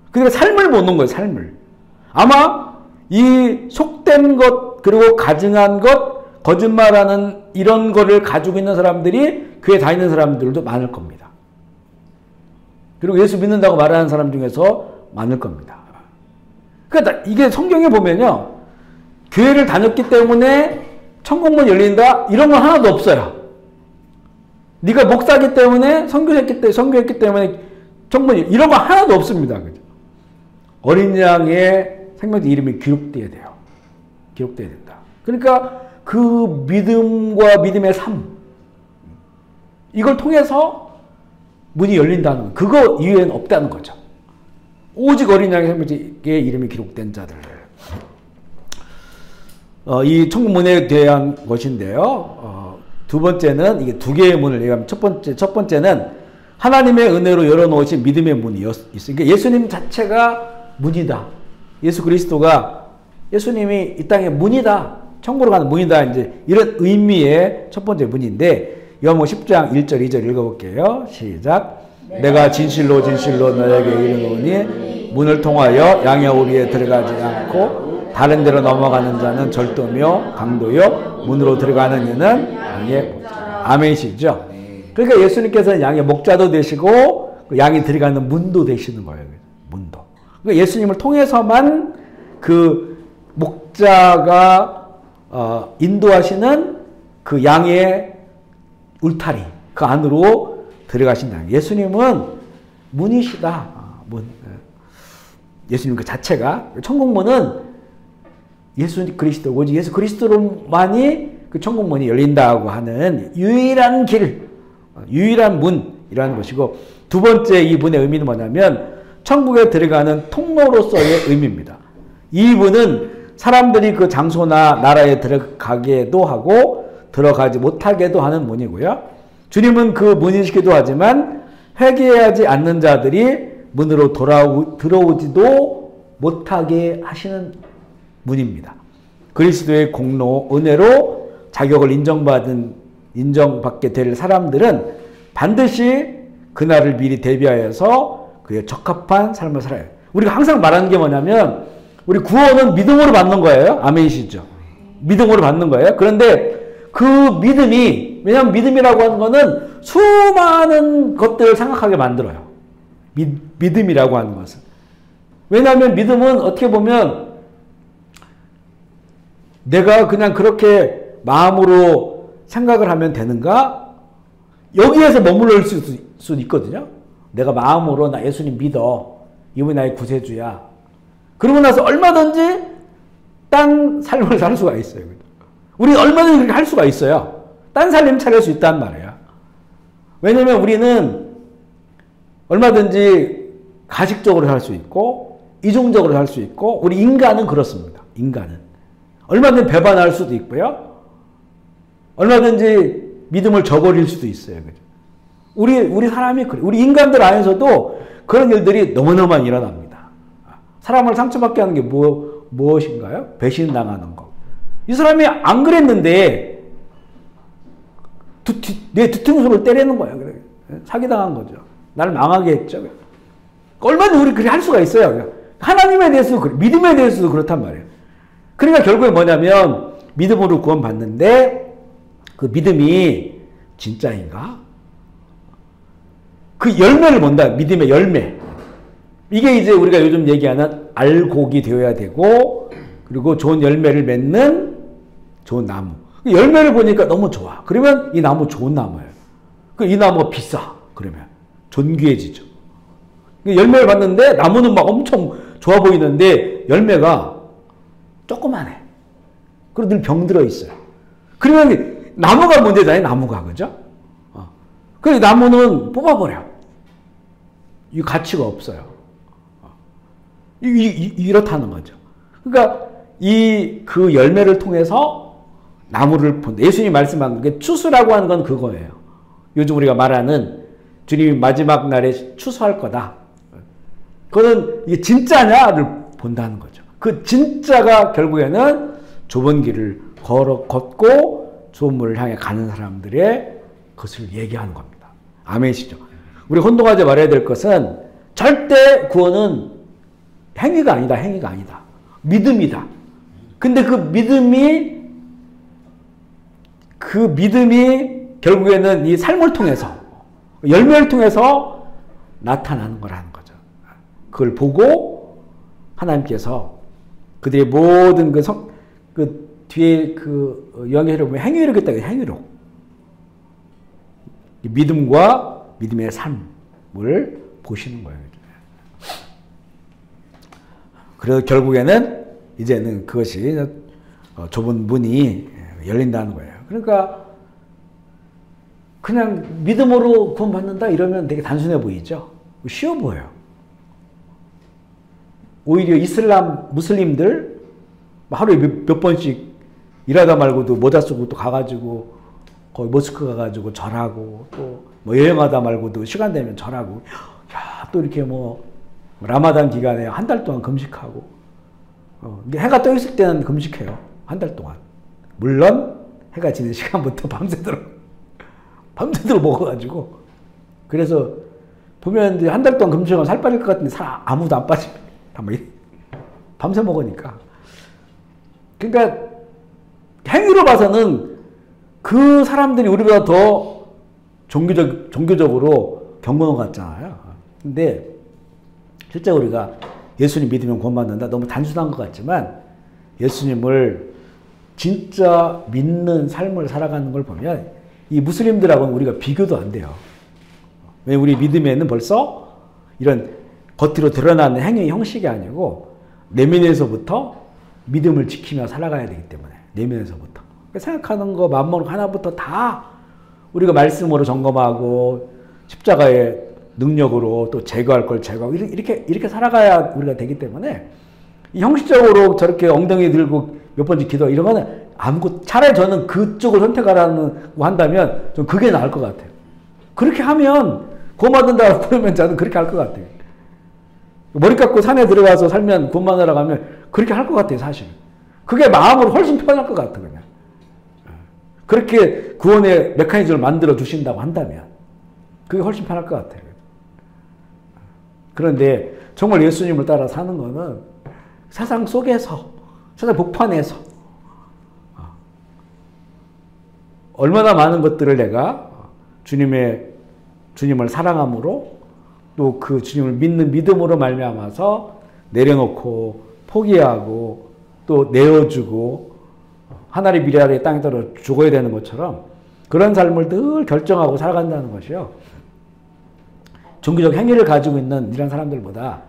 그러니까 삶을 보는 거예요. 삶을. 아마 이 속된 것 그리고 가증한 것 거짓말하는 이런 거를 가지고 있는 사람들이 교회 다니는 사람들도 많을 겁니다. 그리고 예수 믿는다고 말하는 사람 중에서 많을 겁니다. 그러니까 이게 성경에 보면요. 교회를 다녔기 때문에 천국문 열린다 이런 건 하나도 없어요. 네가 목사기 때문에 선교했기 때문에 천국문 이런 거 하나도 없습니다. 그죠? 어린 양의 생명체 이름이 기록돼야 돼요. 기록돼야 된다. 그러니까 그 믿음과 믿음의 삶 이걸 통해서 문이 열린다는 거. 그거 이외에는 없다는 거죠. 오직 어린 양의 생명체의 이름이 기록된 자들. 이 천국문에 대한 것인데요. 두 번째는 이게 두 개의 문을 얘기하면 첫 번째는 하나님의 은혜로 열어놓으신 믿음의 문이 있어요. 그러니까 예수님 자체가 문이다. 예수 그리스도가 예수님이 이 땅의 문이다. 천국으로 가는 문이다. 이제 이런 의미의 첫 번째 문인데 요한복음 10장 1절 2절 읽어볼게요. 시작. 내가 진실로 진실로 너에게 이르노니 문을 통하여 양의 오리에 들어가지 않고 다른 데로 넘어가는 자는 절도며 강도요 문으로 들어가는 이는 양의 목자. 아멘이시죠? 그러니까 예수님께서는 양의 목자도 되시고 양이 들어가는 문도 되시는 거예요. 문도. 그러니까 예수님을 통해서만 그 목자가 인도하시는 그 양의 울타리 그 안으로 들어가신다. 예수님은 문이시다. 문. 예수님 그 자체가 천국문은 예수 그리스도 오직 예수 그리스도로만이 그 천국문이 열린다고 하는 유일한 길, 유일한 문이라는 것이고 두 번째 이 문의 의미는 뭐냐면 천국에 들어가는 통로로서의 의미입니다. 이 문은 사람들이 그 장소나 나라에 들어가게도 하고 들어가지 못하게도 하는 문이고요. 주님은 그 문이시기도 하지만 회개하지 않는 자들이 문으로 들어오지도 못하게 하시는 문입니다. 그리스도의 공로, 은혜로 자격을 인정받게 될 사람들은 반드시 그날을 미리 대비하여서 그에 적합한 삶을 살아요. 우리가 항상 말하는 게 뭐냐면 우리 구원은 믿음으로 받는 거예요. 아멘이시죠? 믿음으로 받는 거예요. 그런데 그 믿음이 왜냐하면 믿음이라고 하는 거는 수많은 것들을 생각하게 만들어요. 믿음이라고 하는 것은. 왜냐하면 믿음은 어떻게 보면 내가 그냥 그렇게 마음으로 생각을 하면 되는가? 여기에서 머물러 있을 수 있거든요. 내가 마음으로 나 예수님 믿어. 이분이 나의 구세주야. 그러고 나서 얼마든지 딴 삶을 살 수가 있어요. 우리 얼마든지 그렇게 할 수가 있어요. 딴 살림 차릴 수 있단 말이에요. 왜냐면 우리는 얼마든지 가식적으로 살 수 있고 이중적으로 살 수 있고 우리 인간은 그렇습니다. 인간은. 얼마든지 배반할 수도 있고요. 얼마든지 믿음을 저버릴 수도 있어요. 우리 사람이 그래. 우리 인간들 안에서도 그런 일들이 너무너무 많이 일어납니다. 사람을 상처받게 하는 게 무엇인가요? 배신당하는 거. 이 사람이 안 그랬는데 내 뒤통수를 때리는 거예요. 그래. 사기당한 거죠. 나를 망하게 했죠. 얼마든지 우리 그렇게 할 수가 있어요. 하나님에 대해서도 그래. 믿음에 대해서도 그렇단 말이에요. 그러니까 결국에 뭐냐면 믿음으로 구원받는데 그 믿음이 진짜인가? 그 열매를 본다. 믿음의 열매. 이게 이제 우리가 요즘 얘기하는 알곡이 되어야 되고 그리고 좋은 열매를 맺는 좋은 나무. 열매를 보니까 너무 좋아. 그러면 이 나무 좋은 나무예요. 이 나무가 비싸. 그러면 존귀해지죠. 열매를 봤는데 나무는 막 엄청 좋아 보이는데 열매가 조그만해. 그리고 늘 병들어 있어요. 그러면 나무가 문제잖아요. 나무가. 그죠? 그래서 나무는 뽑아버려. 이 가치가 없어요. 이렇다는 거죠. 그러니까 그 열매를 통해서 나무를 본다. 예수님이 말씀한 게 추수라고 하는 건 그거예요. 요즘 우리가 말하는 주님이 마지막 날에 추수할 거다. 그거는 이게 진짜냐를 본다는 거죠. 그 진짜가 결국에는 좁은 길을 걷고 좋은 물을 향해 가는 사람들의 것을 얘기하는 겁니다. 아멘이시죠? 우리 혼동하지 말아야 될 것은 절대 구원은 행위가 아니다. 행위가 아니다. 믿음이다. 근데 그 믿음이 결국에는 이 삶을 통해서, 열매를 통해서 나타나는 거라는 거죠. 그걸 보고 하나님께서 그들의 모든 그 뒤에 그 요한계시록에 보면 행위로 겠다. 행위로. 믿음과 믿음의 삶을 보시는 거예요. 그래서 결국에는 이제는 그것이 좁은 문이 열린다는 거예요. 그러니까 그냥 믿음으로 구원받는다 이러면 되게 단순해 보이죠. 쉬워 보여요. 오히려 무슬림들 하루에 몇 번씩 일하다 말고도 모자 쓰고 또 가가지고 거기 모스크 가가지고 절하고 또 뭐 여행하다 말고도 시간 되면 절하고 야, 또 이렇게 뭐 라마단 기간에 한 달 동안 금식하고 해가 떠 있을 때는 금식해요. 한 달 동안. 물론 해가 지는 시간부터 밤새도록 먹어가지고 그래서 보면 이제 한 달 동안 금식하면 살 빠질 것 같은데 살 아무도 안 빠집니다. 밤새 먹으니까. 그러니까 행위로 봐서는 그 사람들이 우리보다 더 종교적으로 경건한 것 같잖아요. 근데 실제 우리가 예수님 믿으면 구원받는다 너무 단순한 것 같지만 예수님을 진짜 믿는 삶을 살아가는 걸 보면 이 무슬림들하고는 우리가 비교도 안 돼요. 왜냐면 우리 믿음에는 벌써 이런 겉으로 드러나는 행위의 형식이 아니고 내면에서부터 믿음을 지키며 살아가야 되기 때문에 내면에서부터 생각하는 거 마음먹는 거 하나부터 다 우리가 말씀으로 점검하고 십자가의 능력으로 또 제거할 걸 제거하고 이렇게 살아가야 우리가 되기 때문에 이 형식적으로 저렇게 엉덩이 들고 몇 번째 기도 이런 거는 아무것도 차라리 저는 그쪽을 선택하라고 한다면 좀 그게 나을 것 같아요. 그렇게 하면 구원받는다고 그러면 저는 그렇게 할 것 같아요. 머리 깎고 산에 들어가서 살면 구원받으러 가면 그렇게 할 것 같아요, 사실. 그게 마음으로 훨씬 편할 것 같아요, 그냥. 그렇게 구원의 메커니즘을 만들어 주신다고 한다면 그게 훨씬 편할 것 같아요. 그런데 정말 예수님을 따라 사는 거는 세상 속에서, 세상 복판에서 얼마나 많은 것들을 내가 주님을 사랑함으로 또 그 주님을 믿는 믿음으로 말미암아서 내려놓고 포기하고 또 내어주고 하나님의 미래의 땅에 떨어 죽어야 되는 것처럼 그런 삶을 늘 결정하고 살아간다는 것이요. 종교적 행위를 가지고 있는 이런 사람들보다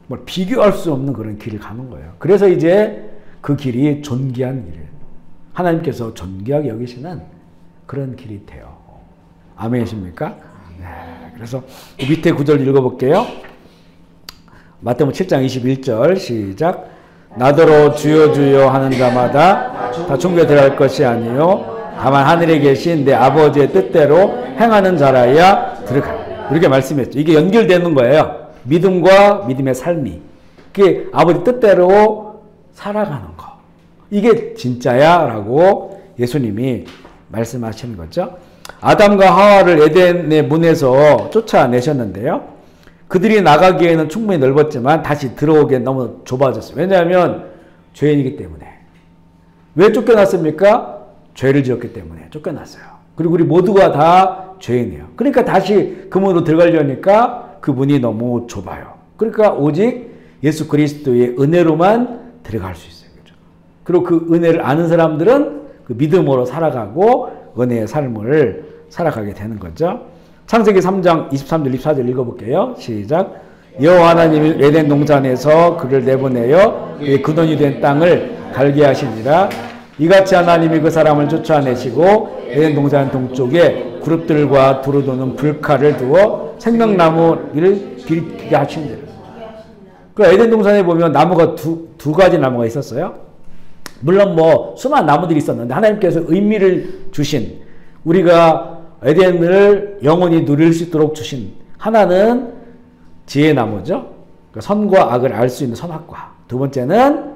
뭐 비교할 수 없는 그런 길을 가는 거예요. 그래서 이제 그 길이 존귀한 길이에요. 하나님께서 존귀하게 여기시는 그런 길이 돼요. 아멘이십니까? 네. 그래서 밑에 구절 읽어볼게요. 마태복음 7장 21절 시작. 나더러 주여 주여 하는 자마다 다 천국에 들어갈 것이 아니요 다만 하늘에 계신 내 아버지의 뜻대로 행하는 자라야 들어가. 이렇게 말씀했죠. 이게 연결되는 거예요. 믿음과 믿음의 삶이. 그게 아버지 뜻대로 살아가는 거. 이게 진짜야 라고 예수님이 말씀하시는 거죠. 아담과 하와를 에덴의 문에서 쫓아내셨는데요. 그들이 나가기에는 충분히 넓었지만 다시 들어오기엔 너무 좁아졌어요. 왜냐하면 죄인이기 때문에. 왜 쫓겨났습니까? 죄를 지었기 때문에 쫓겨났어요. 그리고 우리 모두가 다 죄인이에요. 그러니까 다시 그 문으로 들어가려니까 그 문이 너무 좁아요. 그러니까 오직 예수 그리스도의 은혜로만 들어갈 수 있어요. 그렇죠? 그리고 그 은혜를 아는 사람들은 그 믿음으로 살아가고 은혜의 삶을 살아가게 되는 거죠. 창세기 3장 23절 24절 읽어볼게요. 시작. 여호와 하나님이 에덴 동산에서 그를 내보내어 그의 근원이 된 땅을 갈게 하시니라. 이같이 하나님이 그 사람을 쫓아내시고 에덴 동산 동쪽에 그룹들과 두루 도는 불칼을 두어 생명나무를 길게 하시니라. 그 에덴 동산에 보면 나무가 두 가지 나무가 있었어요. 물론 뭐 수많은 나무들이 있었는데 하나님께서 의미를 주신 우리가 에덴을 영원히 누릴 수 있도록 주신 하나는 지혜의 나무죠. 그러니까 선과 악을 알 수 있는 선악과. 두 번째는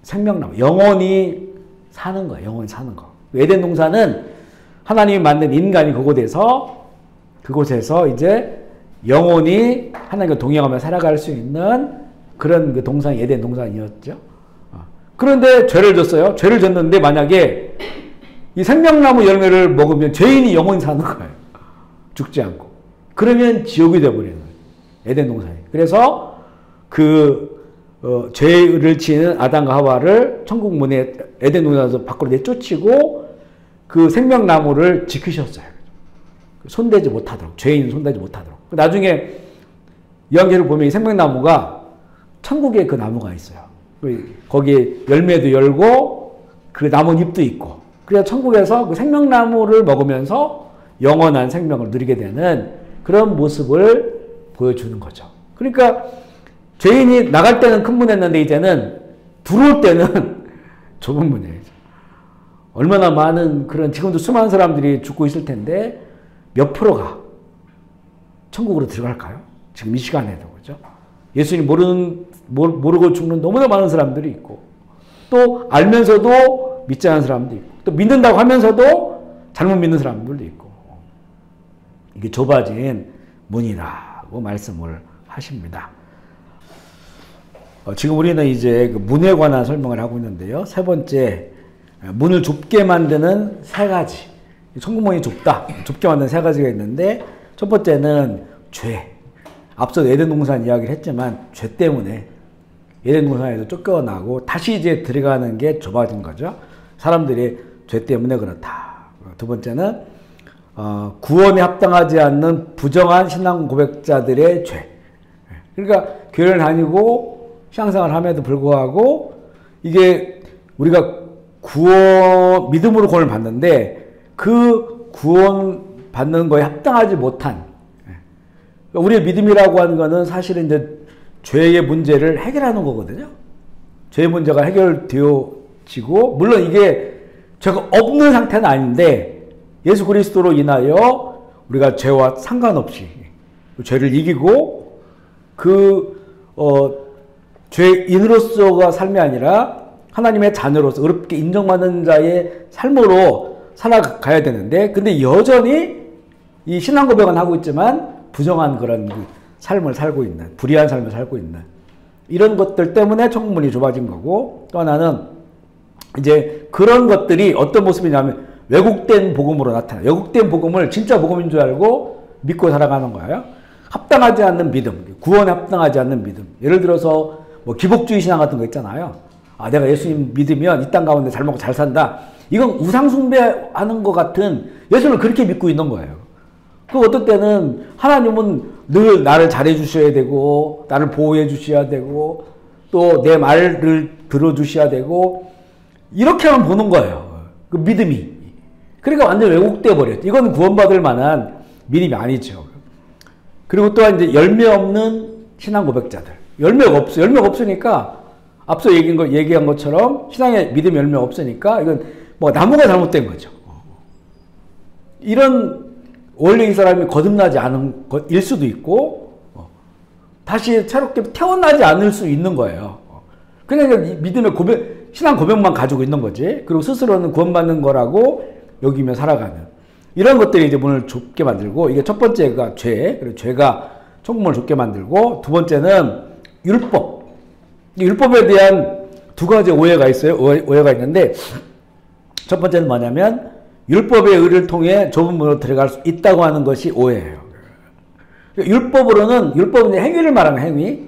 생명나무. 영원히 사는 거예요. 영원히 사는 거. 에덴 동산은 하나님이 만든 인간이 그곳에서 이제 영원히 하나님과 동행하며 살아갈 수 있는 그런 그 동산이 에덴 동산이었죠. 그런데 죄를 졌어요. 죄를 졌는데 만약에 이 생명나무 열매를 먹으면 죄인이 영원히 사는 거예요. 죽지 않고. 그러면 지옥이 되어버리는 거예요. 에덴 동산이. 그래서 죄를 지은 아담과 하와를 천국 문에 에덴 동산에서 밖으로 내쫓히고 그 생명나무를 지키셨어요. 손대지 못하도록. 죄인 손대지 못하도록. 나중에 이왕계를 보면 이 생명나무가 천국에 그 나무가 있어요. 거기에 열매도 열고 그 나뭇잎도 있고. 그래서 천국에서 그 생명나무를 먹으면서 영원한 생명을 누리게 되는 그런 모습을 보여주는 거죠. 그러니까 죄인이 나갈 때는 큰 문 했는데 이제는 들어올 때는 좁은 문이에요. 얼마나 많은 그런 지금도 수많은 사람들이 죽고 있을 텐데 몇 프로가 천국으로 들어갈까요? 지금 이 시간에도 그죠? 예수님 모르고 죽는 너무나 많은 사람들이 있고 또 알면서도 믿지 않은 사람도 있고 또 믿는다고 하면서도 잘못 믿는 사람들도 있고 이게 좁아진 문이라고 말씀을 하십니다. 지금 우리는 이제 그 문에 관한 설명을 하고 있는데요. 세 번째, 문을 좁게 만드는 세 가지. 천국문이 좁게 만드는 세 가지가 있는데 첫 번째는 죄. 앞서 에덴 동산 이야기를 했지만 죄 때문에 에덴 동산에서 쫓겨나고 다시 이제 들어가는 게 좁아진 거죠. 사람들이 죄 때문에 그렇다. 두 번째는 구원에 합당하지 않는 부정한 신앙 고백자들의 죄. 그러니까 교회를 다니고 신앙생활을 함에도 불구하고 이게 우리가 믿음으로 구원을 받는데 그 구원 받는 거에 합당하지 못한 우리의 믿음이라고 하는 거는 사실은 이제 죄의 문제를 해결하는 거거든요. 죄의 문제가 해결되어지고 물론 이게 죄가 없는 상태는 아닌데 예수 그리스도로 인하여 우리가 죄와 상관없이 죄를 이기고 죄인으로서가 삶이 아니라 하나님의 자녀로서 의롭게 인정받는 자의 삶으로 살아가야 되는데 근데 여전히 이 신앙 고백은 하고 있지만 부정한 그런 삶을 살고 있는 불의한 삶을 살고 있는 이런 것들 때문에 천국문이 좁아진 거고 또 하나는 이제 그런 것들이 어떤 모습이냐면 왜곡된 복음으로 나타나요. 왜곡된 복음을 진짜 복음인 줄 알고 믿고 살아가는 거예요. 합당하지 않는 믿음, 구원에 합당하지 않는 믿음. 예를 들어서 뭐 기복주의 신앙 같은 거 있잖아요. 내가 예수님 믿으면 이 땅 가운데 잘 먹고 잘 산다. 이건 우상 숭배하는 것 같은 예수님을 그렇게 믿고 있는 거예요. 그 어떤 때는 하나님은 늘 나를 잘해 주셔야 되고 나를 보호해 주셔야 되고 또 내 말을 들어주셔야 되고 이렇게만 보는 거예요. 그 믿음이. 그러니까 완전 왜곡돼 버렸죠. 이건 구원받을 만한 믿음이 아니죠. 그리고 또한 이제 열매 없는 신앙 고백자들. 열매가 없으니까 앞서 얘기한 것처럼 신앙의 믿음 열매가 없으니까 이건 뭐 나무가 잘못된 거죠. 이런 원래 이 사람이 거듭나지 않은 것일 수도 있고 다시 새롭게 태어나지 않을 수 있는 거예요. 그냥 믿음의 신앙 고백만 가지고 있는 거지. 그리고 스스로는 구원받는 거라고 여기며 살아가는 이런 것들이 이제 문을 좁게 만들고 이게 첫 번째가 죄. 그리고 죄가 천국문을 좁게 만들고 두 번째는 율법. 율법에 대한 두 가지 오해가 있어요. 오해가 있는데 첫 번째는 뭐냐면 율법의 의를 통해 좁은 문으로 들어갈 수 있다고 하는 것이 오해예요. 율법은 행위를 말하는 행위.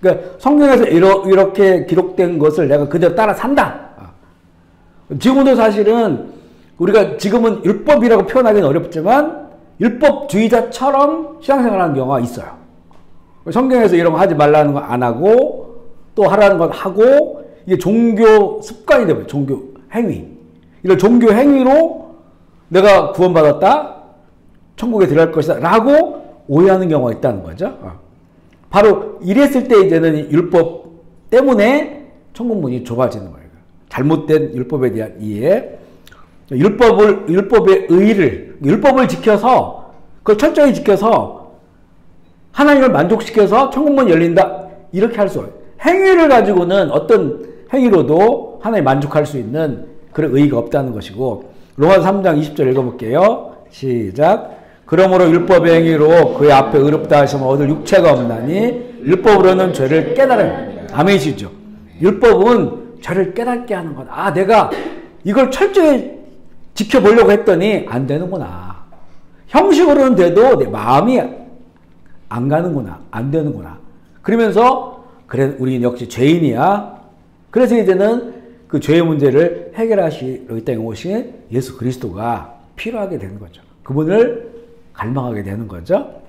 그러니까 성경에서 이렇게 기록된 것을 내가 그대로 따라 산다. 지금도 사실은 우리가 지금은 율법이라고 표현하기는 어렵지만 율법주의자처럼 신앙생활하는 경우가 있어요. 성경에서 이런 거 하지 말라는 거 안 하고 또 하라는 건 하고 이게 종교 습관이 되면 종교 행위. 이런 종교 행위로 내가 구원받았다, 천국에 들어갈 것이다 라고 오해하는 경우가 있다는 거죠. 바로 이랬을 때 이제는 율법 때문에 천국문이 좁아지는 거예요. 잘못된 율법에 대한 이해. 율법의 의의를, 율법을 지켜서, 그걸 철저히 지켜서 하나님을 만족시켜서 천국문이 열린다. 이렇게 할 수 없어요. 행위를 가지고는 어떤 행위로도 하나님 만족할 수 있는 그런 의의가 없다는 것이고, 로마서 3장 20절 읽어볼게요. 시작. 그러므로 율법의 행위로 그의 앞에 의롭다 하심을 얻을 육체가 없나니 율법으로는 죄를 깨달아요. 아멘이시죠? 율법은 죄를 깨닫게 하는 거다. 아, 내가 이걸 철저히 지켜보려고 했더니 안 되는구나. 형식으로는 돼도 내 마음이 안 가는구나. 안 되는구나. 그러면서 그래, 우리는 역시 죄인이야. 그래서 이제는 그 죄의 문제를 해결하시러 이 땅에 오신 예수 그리스도가 필요하게 되는 거죠. 그분을 갈망하게 되는 거죠.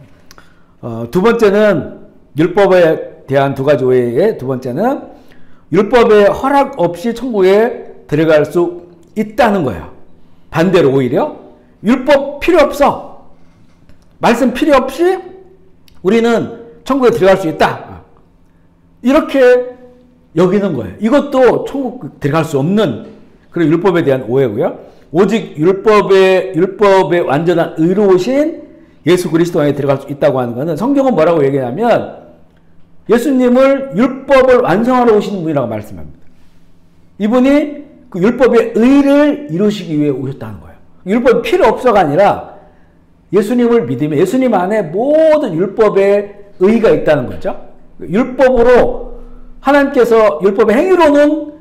두 번째는 율법에 대한 두 가지 오해의 두 번째는 율법의 허락 없이 천국에 들어갈 수 있다는 거예요. 반대로 오히려 율법 필요 없어. 말씀 필요 없이 우리는 천국에 들어갈 수 있다. 이렇게 여기는 거예요. 이것도 천국 들어갈 수 없는 그런 율법에 대한 오해고요. 오직 율법에 완전한 의로우신 예수 그리스도 안에 들어갈 수 있다고 하는 것은 성경은 뭐라고 얘기하냐면 예수님을 율법을 완성하러 오시는 분이라고 말씀합니다. 이분이 그 율법의 의를 이루시기 위해 오셨다는 거예요. 율법이 필요 없어가 아니라 예수님을 믿으면 예수님 안에 모든 율법의 의가 있다는 거죠. 율법으로 하나님께서 율법의 행위로는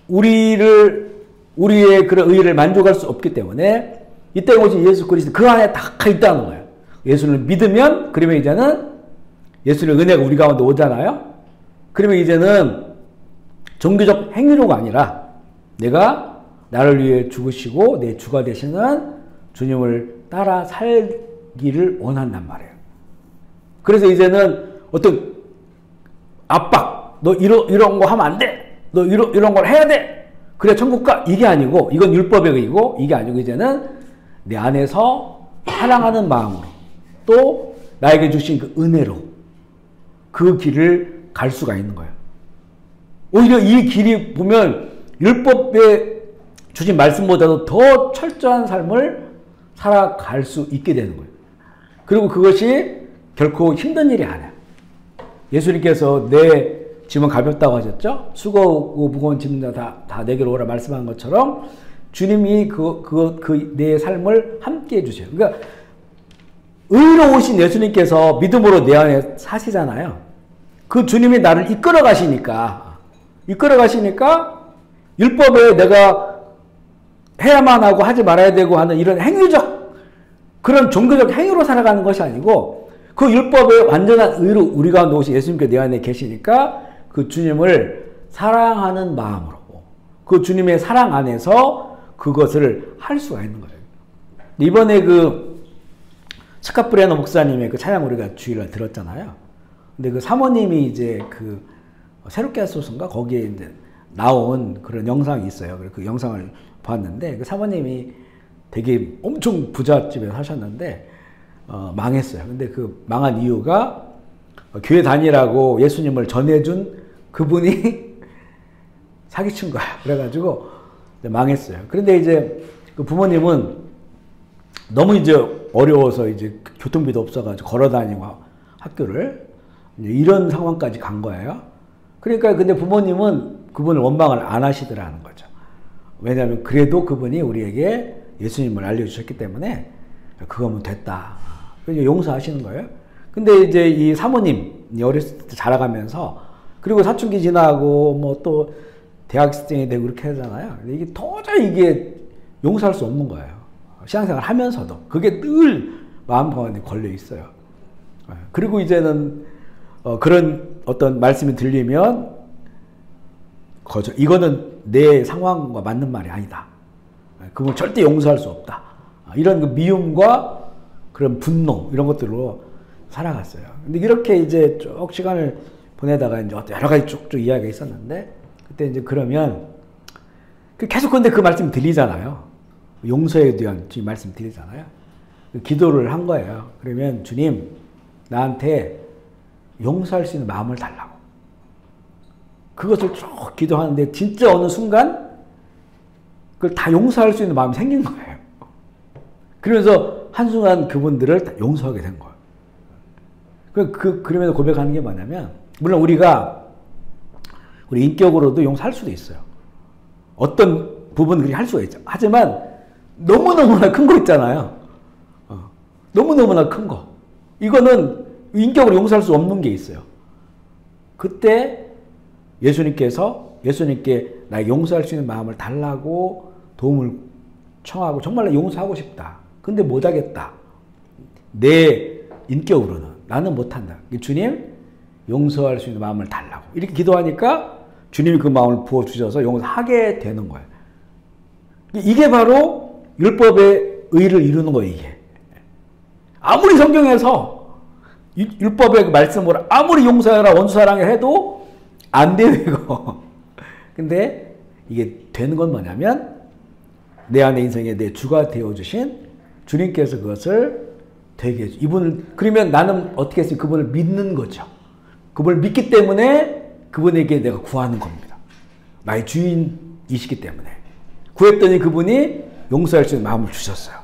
우리의 그런 의의를 만족할 수 없기 때문에 이때 오신 예수 그리스도 그 안에 다 있다는 거예요. 예수를 믿으면 그러면 이제는 예수의 은혜가 우리 가운데 오잖아요. 그러면 이제는 종교적 행위로가 아니라 내가 나를 위해 죽으시고 내 주가 되시는 주님을 따라 살기를 원한단 말이에요. 그래서 이제는 어떤 압박, 너 이런 거 하면 안 돼. 너 이런 걸 해야 돼. 그래 천국 가. 이게 아니고 이건 율법의 의고 이게 아니고 이제는 내 안에서 사랑하는 마음으로 또 나에게 주신 그 은혜로 그 길을 갈 수가 있는 거예요. 오히려 이 길이 보면 율법에 주신 말씀보다도 더 철저한 삶을 살아갈 수 있게 되는 거예요. 그리고 그것이 결코 힘든 일이 아니야. 예수님께서 내 짐은 가볍다고 하셨죠? 수고하고 무거운 짐자 다 내게로 오라 말씀한 것처럼 주님이 내 삶을 함께 해주세요. 그러니까 의로우신 예수님께서 믿음으로 내 안에 사시잖아요. 그 주님이 나를 이끌어 가시니까 율법에 내가 해야만 하고 하지 말아야 되고 하는 이런 행위적 그런 종교적 행위로 살아가는 것이 아니고 그 율법의 완전한 의로 우리 가운데 오신 예수님께 내 안에 계시니까 그 주님을 사랑하는 마음으로 그 주님의 사랑 안에서 그것을 할 수가 있는 거예요. 이번에 그 스카프레너 목사님의 그 찬양 우리가 주일날 들었잖아요. 근데 그 사모님이 이제 그 새롭게 하소서인가 거기에 이제 나온 그런 영상이 있어요. 그래서 그 영상을 봤는데 그 사모님이 되게 엄청 부잣집에 사셨는데 망했어요. 근데 그 망한 이유가 교회 다니라고 예수님을 전해준 그분이 사기친 거야. 그래가지고 망했어요. 그런데 이제 그 부모님은 너무 이제 어려워서 이제 교통비도 없어가지고 걸어다니고 학교를 이런 상황까지 간 거예요. 그러니까 근데 부모님은 그분을 원망을 안 하시더라는 거죠. 왜냐하면 그래도 그분이 우리에게 예수님을 알려주셨기 때문에 그거면 됐다. 그래서 용서하시는 거예요. 근데 이제 이 사모님이 어렸을 때 자라가면서 그리고 사춘기 지나고 뭐 또 대학생이 되고 그렇게 하잖아요. 근데 이게 도저히 이게 용서할 수 없는 거예요. 신앙생활 하면서도. 그게 늘 마음가운데 걸려 있어요. 그리고 이제는 그런 어떤 말씀이 들리면 이거는 내 상황과 맞는 말이 아니다. 그걸 절대 용서할 수 없다. 이런 그 미움과 그런 분노 이런 것들로 살아갔어요. 근데 이렇게 이제 쭉 시간을 보내다가 이제 여러 가지 쭉쭉 이야기가 있었는데 그때 이제 그러면 계속 근데 그 말씀 들리잖아요. 용서에 대한 주님 말씀 드리잖아요. 기도를 한 거예요. 그러면 주님 나한테 용서할 수 있는 마음을 달라고. 그것을 쭉 기도하는데 진짜 어느 순간 그걸 다 용서할 수 있는 마음이 생긴 거예요. 그러면서 한순간 그분들을 다 용서하게 된 거예요. 그러면서 고백하는 게 뭐냐면 물론 우리 인격으로도 용서할 수도 있어요. 어떤 부분은 그렇게 할 수가 있죠. 하지만 너무너무나 큰 거 있잖아요. 너무너무나 큰 거. 이거는 인격으로 용서할 수 없는 게 있어요. 그때 예수님께 나에게 용서할 수 있는 마음을 달라고 도움을 청하고 정말 용서하고 싶다. 근데 못하겠다. 내 인격으로는 나는 못한다. 주님 용서할 수 있는 마음을 달라고 이렇게 기도하니까 주님이 그 마음을 부어주셔서 용서하게 되는 거예요. 이게 바로 율법의 의를 이루는 거예요. 이게 아무리 성경에서 율법의 말씀으로 아무리 용서해라 원수사랑을 해도 안 돼요 이거. 근데 이게 되는 건 뭐냐면 내 안의 인생에 내 주가 되어주신 주님께서 그것을 되게 해줘. 이분을 그러면 나는 어떻게 했으면 그분을 믿는 거죠. 그분을 믿기 때문에 그분에게 내가 구하는 겁니다. 나의 주인이시기 때문에 구했더니 그분이 용서할 수 있는 마음을 주셨어요.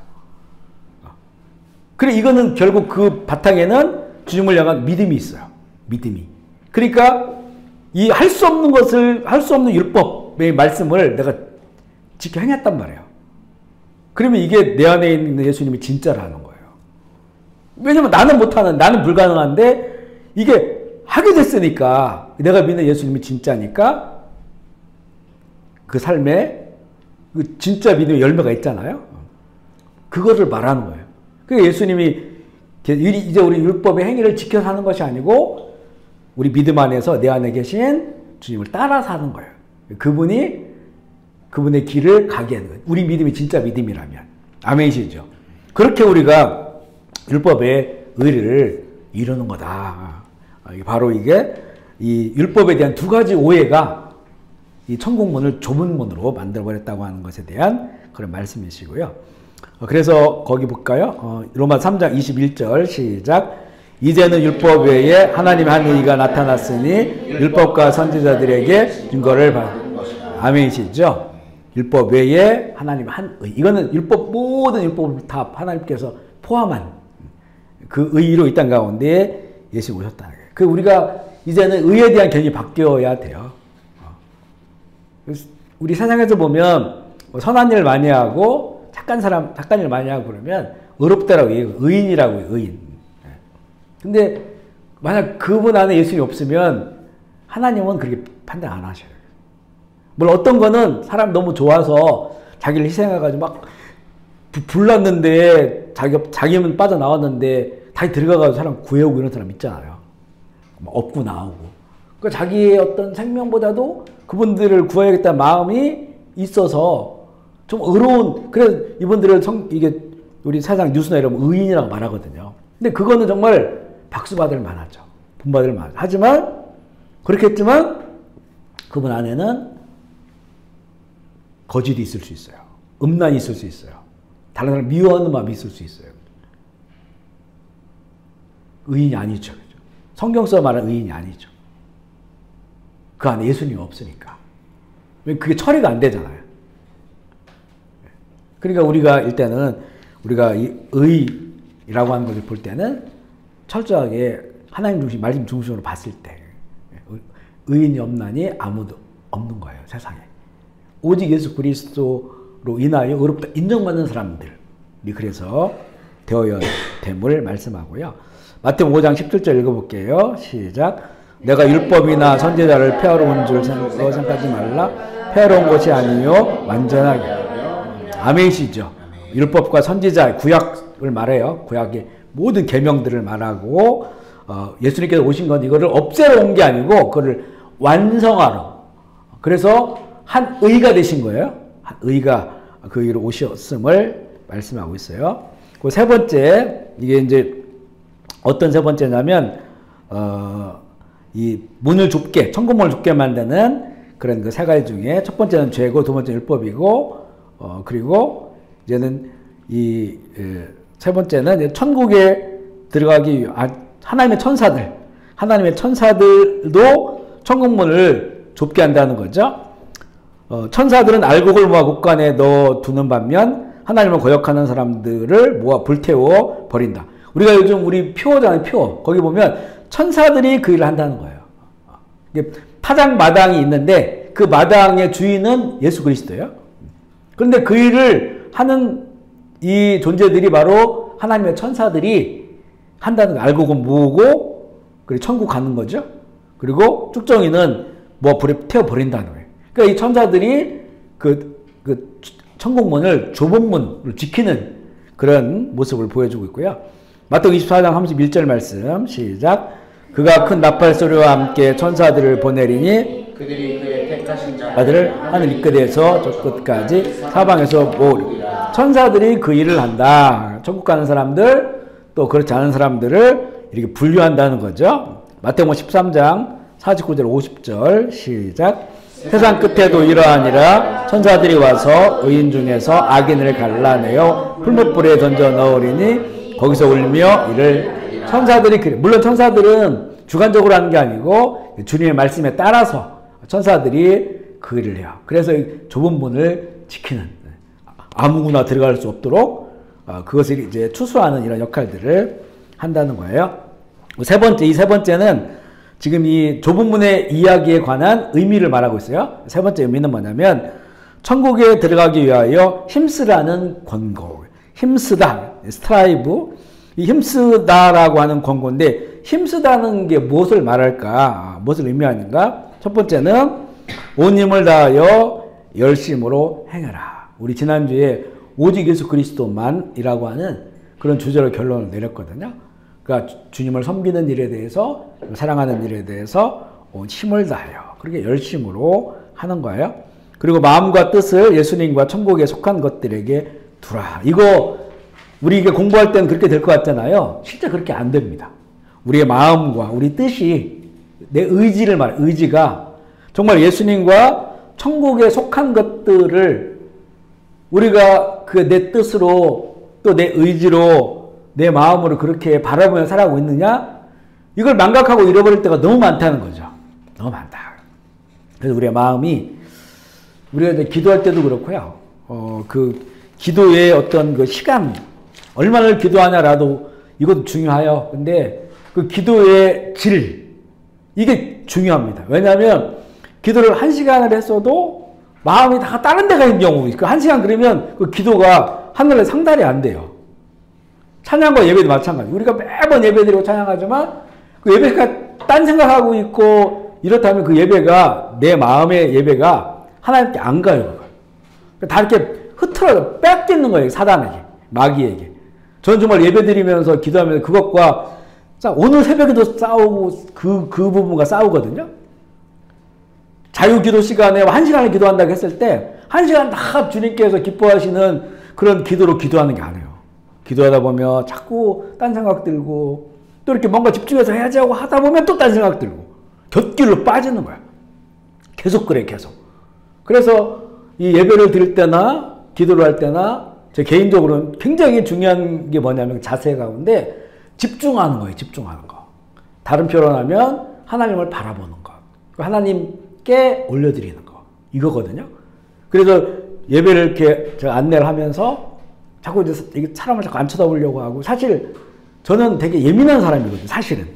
그래 이거는 결국 그 바탕에는 주님을 향한 믿음이 있어요. 믿음이. 그러니까 이 할 수 없는 것을 할 수 없는 율법의 말씀을 내가 지켜 행했단 말이에요. 그러면 이게 내 안에 있는 예수님이 진짜라는 거예요. 왜냐면 나는 못하는 나는 불가능한데 이게 하게 됐으니까 내가 믿는 예수님이 진짜니까 그 삶에 그 진짜 믿음의 열매가 있잖아요. 그거를 말하는 거예요. 그러니까 예수님이 이제 우리 율법의 행위를 지켜 사는 것이 아니고 우리 믿음 안에서 내 안에 계신 주님을 따라 사는 거예요. 그분의 길을 가게 하는 거예요. 우리 믿음이 진짜 믿음이라면. 아멘이시죠? 그렇게 우리가 율법의 의를 이루는 거다. 바로 이게 이 율법에 대한 두 가지 오해가 이 천국문을 좁은 문으로 만들어버렸다고 하는 것에 대한 그런 말씀이시고요. 그래서 거기 볼까요? 로마 3장 21절 시작. 이제는 율법 외에 하나님의 한 의가 나타났으니 율법과 선지자들에게 증거를 아멘이시죠? 율법 외에 하나님의 한 의. 이거는 모든 율법을 다 하나님께서 포함한 그 의로 이 땅 가운데 예수님 오셨다는 거예요. 그 우리가 이제는 의에 대한 개념이 바뀌어야 돼요. 우리 세상에서 보면 선한 일 많이 하고 착한 일 많이 하고 그러면 의롭다라고 얘기해요. 의인이라고 해요. 의인. 근데 만약 그분 안에 예수님이 없으면 하나님은 그렇게 판단 안 하셔요. 물론 어떤 거는 사람 너무 좋아서 자기를 희생해가지고 막 불났는데 자기는 빠져나왔는데 다시 들어가가지고 사람 구해오고 이런 사람 있잖아요. 막 업고 나오고. 그러니까 자기의 어떤 생명보다도 그분들을 구해야겠다는 마음이 있어서 좀 의로운, 그래서 이분들을 이게 우리 세상 뉴스나 이러면 의인이라고 말하거든요. 근데 그거는 정말 박수 받을 만하죠. 본받을 만하죠. 하지만, 그렇겠지만, 그분 안에는 거짓이 있을 수 있어요. 음란이 있을 수 있어요. 다른 사람을 미워하는 마음이 있을 수 있어요. 의인이 아니죠. 성경서 말하는 의인이 아니죠. 그 안에 예수님이 없으니까. 그게 처리가 안 되잖아요. 그러니까 우리가 일단은 우리가 이 의라고 하는 것을 볼 때는 철저하게 하나님 중심, 말씀 중심으로 봤을 때 의인이 없나니 아무도 없는 거예요. 세상에. 오직 예수 그리스도로 인하여 의롭다 인정받는 사람들이 그래서 되어야 됨을 말씀하고요. 마태복음 5장 17절 읽어볼게요. 시작. 내가 율법이나 선지자를 폐하러 온 줄 생각하지 말라. 폐하러 온 것이 아니요 완전하게. 아멘이시죠. 율법과 선지자, 구약을 말해요. 구약의 모든 계명들을 말하고 예수님께서 오신 건 이거를 없애러 온 게 아니고 그거를 완성하러. 그래서 한 의가 되신 거예요. 한 의가 그 의로 오셨음을 말씀하고 있어요. 그 세 번째, 이게 이제 어떤 세 번째냐면 이 문을 좁게, 천국문을 좁게 만드는 그런 그 세 가지 중에 첫 번째는 죄고, 두 번째는 율법이고, 그리고 이제는 이 세 번째는 천국에 들어가기 위한 하나님의 천사들도 천국문을 좁게 한다는 거죠. 천사들은 알곡을 모아 곳간에 넣어두는 반면 하나님을 거역하는 사람들을 모아 불태워 버린다. 우리가 요즘 우리 표잖아요, 표. 거기 보면 천사들이 그 일을 한다는 거예요. 파장 마당이 있는데 그 마당의 주인은 예수 그리스도예요. 그런데 그 일을 하는 이 존재들이 바로 하나님의 천사들이 한다는 거 알고 모으고 그리고 천국 가는 거죠. 그리고 쭉정이는 뭐 불에 태워버린다는 거예요. 그러니까 이 천사들이 그 천국문을 좁은 문을 지키는 그런 모습을 보여주고 있고요. 마태복음 24장 31절 말씀 시작. 그가 큰 나팔 소리와 함께 천사들을 보내리니 그들이 그의 택하신 자들을 하늘 이끌에서 저 끝까지 사방에서 모으리라. 천사들이 그 일을 한다. 천국 가는 사람들 또 그렇지 않은 사람들을 이렇게 분류한다는 거죠. 마태복음 13장 49절 50절 시작. 세상 끝에도 이러하니라. 천사들이 와서 의인 중에서 악인을 갈라내어 풀무불에 던져 넣으리니 거기서 울며 이를 천사들이 그래. 물론 천사들은 주관적으로 하는 게 아니고 주님의 말씀에 따라서 천사들이 그 일을 해요. 그래서 좁은 문을 지키는 아무나 들어갈 수 없도록 그것을 이제 추수하는 이런 역할들을 한다는 거예요. 이 세 번째는 지금 이 좁은 문의 이야기에 관한 의미를 말하고 있어요. 세 번째 의미는 뭐냐면 천국에 들어가기 위하여 힘쓰라는 권고. 힘쓰다, 스트라이브. 이 힘쓰다라고 하는 권고인데 힘쓰다는 게 무엇을 말할까? 무엇을 의미하는가? 첫 번째는 온 힘을 다하여 열심으로 행하라. 우리 지난주에 오직 예수 그리스도만이라고 하는 그런 주제로 결론을 내렸거든요. 그러니까 주님을 섬기는 일에 대해서 사랑하는 일에 대해서 온 힘을 다하여 그렇게 열심으로 하는 거예요. 그리고 마음과 뜻을 예수님과 천국에 속한 것들에게 두라. 이거 우리 이게 공부할 때는 그렇게 될 것 같잖아요. 실제 그렇게 안 됩니다. 우리의 마음과 우리 뜻이 내 의지를 의지가 정말 예수님과 천국에 속한 것들을 우리가 그 내 뜻으로 또 내 의지로 내 마음으로 그렇게 바라보며 살아가고 있느냐? 이걸 망각하고 잃어버릴 때가 너무 많다는 거죠. 너무 많다. 그래서 우리의 마음이 우리가 이제 기도할 때도 그렇고요. 그 기도의 어떤 그 시간 얼마나 기도하냐라도 이것도 중요해요. 근데 그 기도의 질 이게 중요합니다. 왜냐하면 기도를 1시간을 했어도 마음이 다 다른 데가 있는 경우 그 1시간 그러면 그 기도가 하늘에 상달이 안 돼요. 찬양과 예배도 마찬가지. 우리가 매번 예배드리고 찬양하지만 그 예배가 딴 생각하고 있고 이렇다면 그 예배가 내 마음의 예배가 하나님께 안 가요. 다 이렇게 흐트러져 뺏기는 거예요. 사단에게 마귀에게. 저는 정말 예배드리면서 기도하면서 그것과 오늘 새벽에도 싸우고 그 부분과 싸우거든요. 자유기도 시간에 1시간을 기도한다고 했을 때 1시간 다 주님께서 기뻐하시는 그런 기도로 기도하는 게 아니에요. 기도하다 보면 자꾸 딴 생각 들고 또 이렇게 뭔가 집중해서 해야지 하고 하다 보면 또 딴 생각 들고 곁길로 빠지는 거야. 계속 그래 계속. 그래서 이 예배를 드릴 때나 기도를 할 때나 제 개인적으로는 굉장히 중요한 게 뭐냐면 자세 가운데 집중하는 거예요. 집중하는 거. 다른 표현을 하면 하나님을 바라보는 거. 하나님께 올려드리는 거. 이거거든요. 그래서 예배를 이렇게 제가 안내를 하면서 자꾸 이제 사람을 자꾸 안 쳐다보려고 하고 사실 저는 되게 예민한 사람이거든요. 사실은.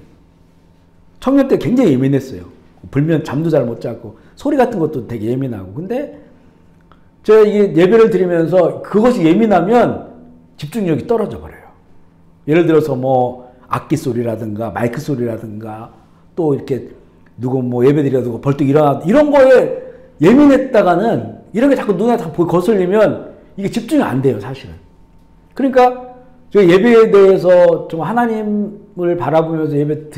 청년 때 굉장히 예민했어요. 불면 잠도 잘 못 자고 소리 같은 것도 되게 예민하고. 근데 제가 이게 예배를 드리면서 그것이 예민하면 집중력이 떨어져 버려요. 예를 들어서 뭐 악기 소리라든가 마이크 소리라든가 또 이렇게 누구 뭐 예배 드리려고 벌떡 일어나 이런 거에 예민했다가는 이런 게 자꾸 눈에 다 거슬리면 이게 집중이 안 돼요. 사실은. 그러니까 저 예배에 대해서 좀 하나님을 바라보면서 예배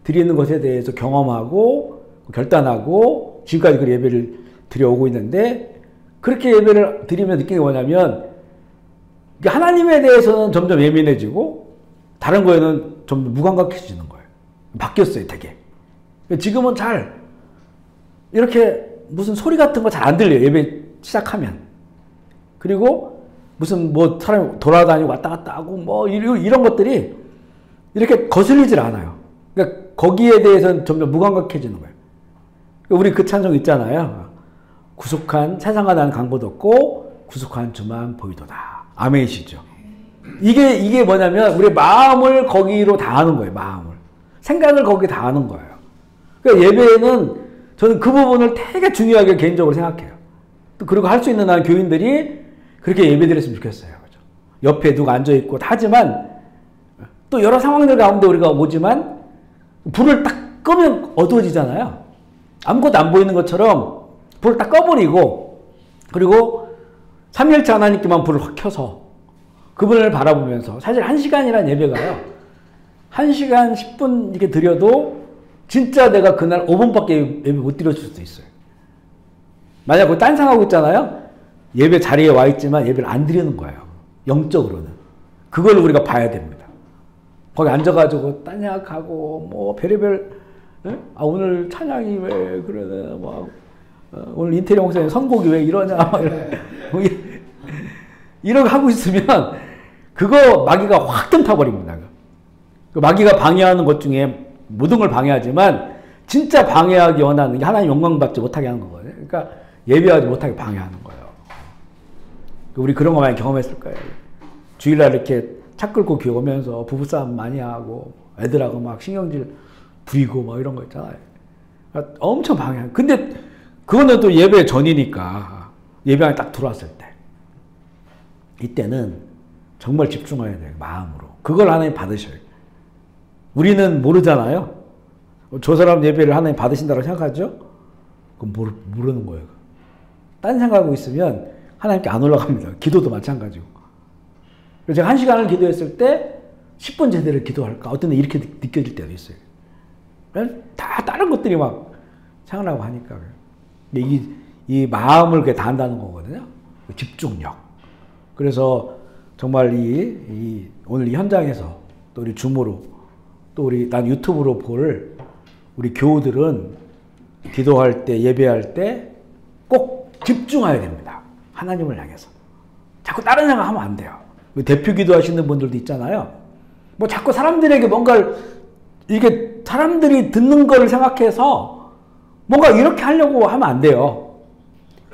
드리는 것에 대해서 경험하고 결단하고 지금까지 그 예배를 드려오고 있는데 그렇게 예배를 드리면 느끼는 게 뭐냐면 하나님에 대해서는 점점 예민해지고 다른 거에는 좀 무감각해지는 거예요. 바뀌었어요, 되게. 지금은 잘 이렇게 무슨 소리 같은 거 잘 안 들려요, 예배 시작하면. 그리고 무슨 뭐 사람이 돌아다니고 왔다 갔다 하고 뭐 이런 것들이 이렇게 거슬리질 않아요. 그러니까 거기에 대해서는 점점 무감각해지는 거예요. 우리 그 찬송 있잖아요. 구속한 세상과 나는 강보도 없고 구속한 주만 보이도다. 아멘이시죠. 이게 뭐냐면 우리 마음을 거기로 다하는 거예요. 마음을. 생각을 거기에 다하는 거예요. 그러니까 예배에는 저는 그 부분을 되게 중요하게 개인적으로 생각해요. 또 그리고 할 수 있는 나는 교인들이 그렇게 예배드렸으면 좋겠어요. 그죠? 옆에 누가 앉아있고 하지만 또 여러 상황들 가운데 우리가 오지만 불을 딱 끄면 어두워지잖아요. 아무것도 안 보이는 것처럼 불을 딱 꺼버리고 그리고 삼위일체 하나님께만 불을 확 켜서 그분을 바라보면서 사실 1시간이란 예배가요. 1시간 10분 이렇게 드려도 진짜 내가 그날 5분밖에 예배 못 드려줄 수도 있어요. 만약 그 딴 생각하고 있잖아요. 예배 자리에 와 있지만 예배를 안 드리는 거예요. 영적으로는. 그걸 우리가 봐야 됩니다. 거기 앉아가지고 딴 생각하고 뭐 별의별 아 오늘 찬양이 왜 그러냐 뭐 오늘 인테리어 목사님 선곡이 왜 이러냐 이러고 하고 있으면 그거 마귀가 확 뜸타버립니다. 그 마귀가 방해하는 것 중에 모든 걸 방해하지만 진짜 방해하기 원하는 게 하나님 영광 받지 못하게 하는 거거든요. 그러니까 예배하지 못하게 방해하는 거예요. 우리 그런 거 많이 경험했을 거예요. 주일날 이렇게 차 끌고 오면서 부부싸움 많이 하고 애들하고 막 신경질 부리고 막 이런 거 있잖아요. 엄청 방해하고. 근데 그거는 또 예배 전이니까 예배에 딱 들어왔을 때 이때는 정말 집중해야 돼요. 마음으로. 그걸 하나님 받으셔요. 우리는 모르잖아요. 저 사람 예배를 하나님 받으신다고 생각하죠? 그건 모르는 거예요. 딴 생각하고 있으면 하나님께 안 올라갑니다. 기도도 마찬가지고. 제가 1시간을 기도했을 때 10분 제대로 기도할까? 어떤 데 이렇게 느껴질 때도 있어요. 다 다른 것들이 막 생각나고 하니까. 이 마음을 그게 다 한다는 거거든요. 집중력. 그래서 정말 오늘 이 현장에서 또 우리 줌으로 또 난 유튜브로 볼 우리 교우들은 기도할 때, 예배할 때 꼭 집중해야 됩니다. 하나님을 향해서. 자꾸 다른 생각 하면 안 돼요. 대표 기도하시는 분들도 있잖아요. 뭐 자꾸 사람들에게 뭔가를, 이게 사람들이 듣는 걸 생각해서 뭔가 이렇게 하려고 하면 안 돼요.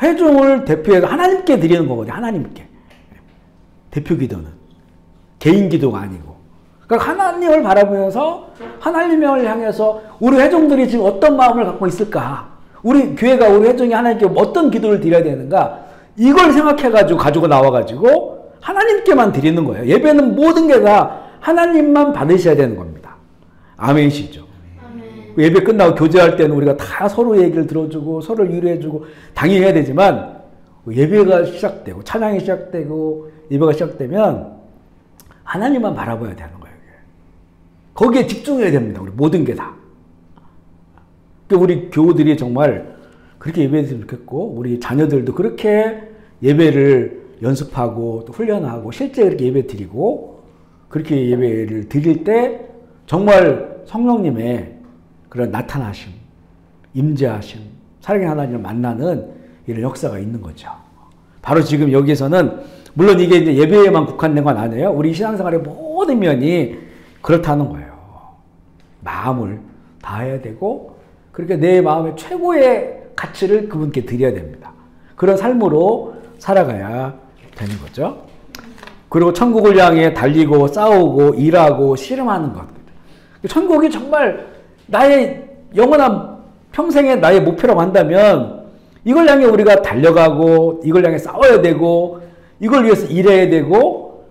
회중을 대표해서 하나님께 드리는 거거든요. 하나님께. 대표 기도는. 개인 기도가 아니고. 그러니까 하나님을 바라보면서 하나님을 향해서 우리 회중들이 지금 어떤 마음을 갖고 있을까? 우리 교회가 우리 회중이 하나님께 어떤 기도를 드려야 되는가? 이걸 생각해가지고 가지고 나와가지고 하나님께만 드리는 거예요. 예배는 모든 게 다 하나님만 받으셔야 되는 겁니다. 아멘이시죠? 아멘. 예배 끝나고 교제할 때는 우리가 다 서로 얘기를 들어주고 서로를 위로해주고 당연히 해야 되지만 예배가 시작되고 찬양이 시작되고 예배가 시작되면 하나님만 바라봐야 되는 거예요. 거기에 집중해야 됩니다. 우리 모든 게 다. 우리 교우들이 정말 그렇게 예배했으면 좋겠고 우리 자녀들도 그렇게 예배를 연습하고 또 훈련하고 실제 그렇게 예배 드리고 그렇게 예배를 드릴 때 정말 성령님의 그런 나타나심, 임재하심, 사랑의 하나님을 만나는 이런 역사가 있는 거죠. 바로 지금 여기에서는 물론 이게 이제 예배에만 국한된 건 아니에요. 우리 신앙생활의 모든 면이 그렇다는 거예요. 마음을 다해야 되고 그렇게 내 마음의 최고의 가치를 그분께 드려야 됩니다. 그런 삶으로 살아가야 되는 거죠. 그리고 천국을 향해 달리고 싸우고 일하고 씨름하는 것. 천국이 정말 나의 영원한 평생의 나의 목표라고 한다면 이걸 향해 우리가 달려가고 이걸 향해 싸워야 되고 이걸 위해서 일해야 되고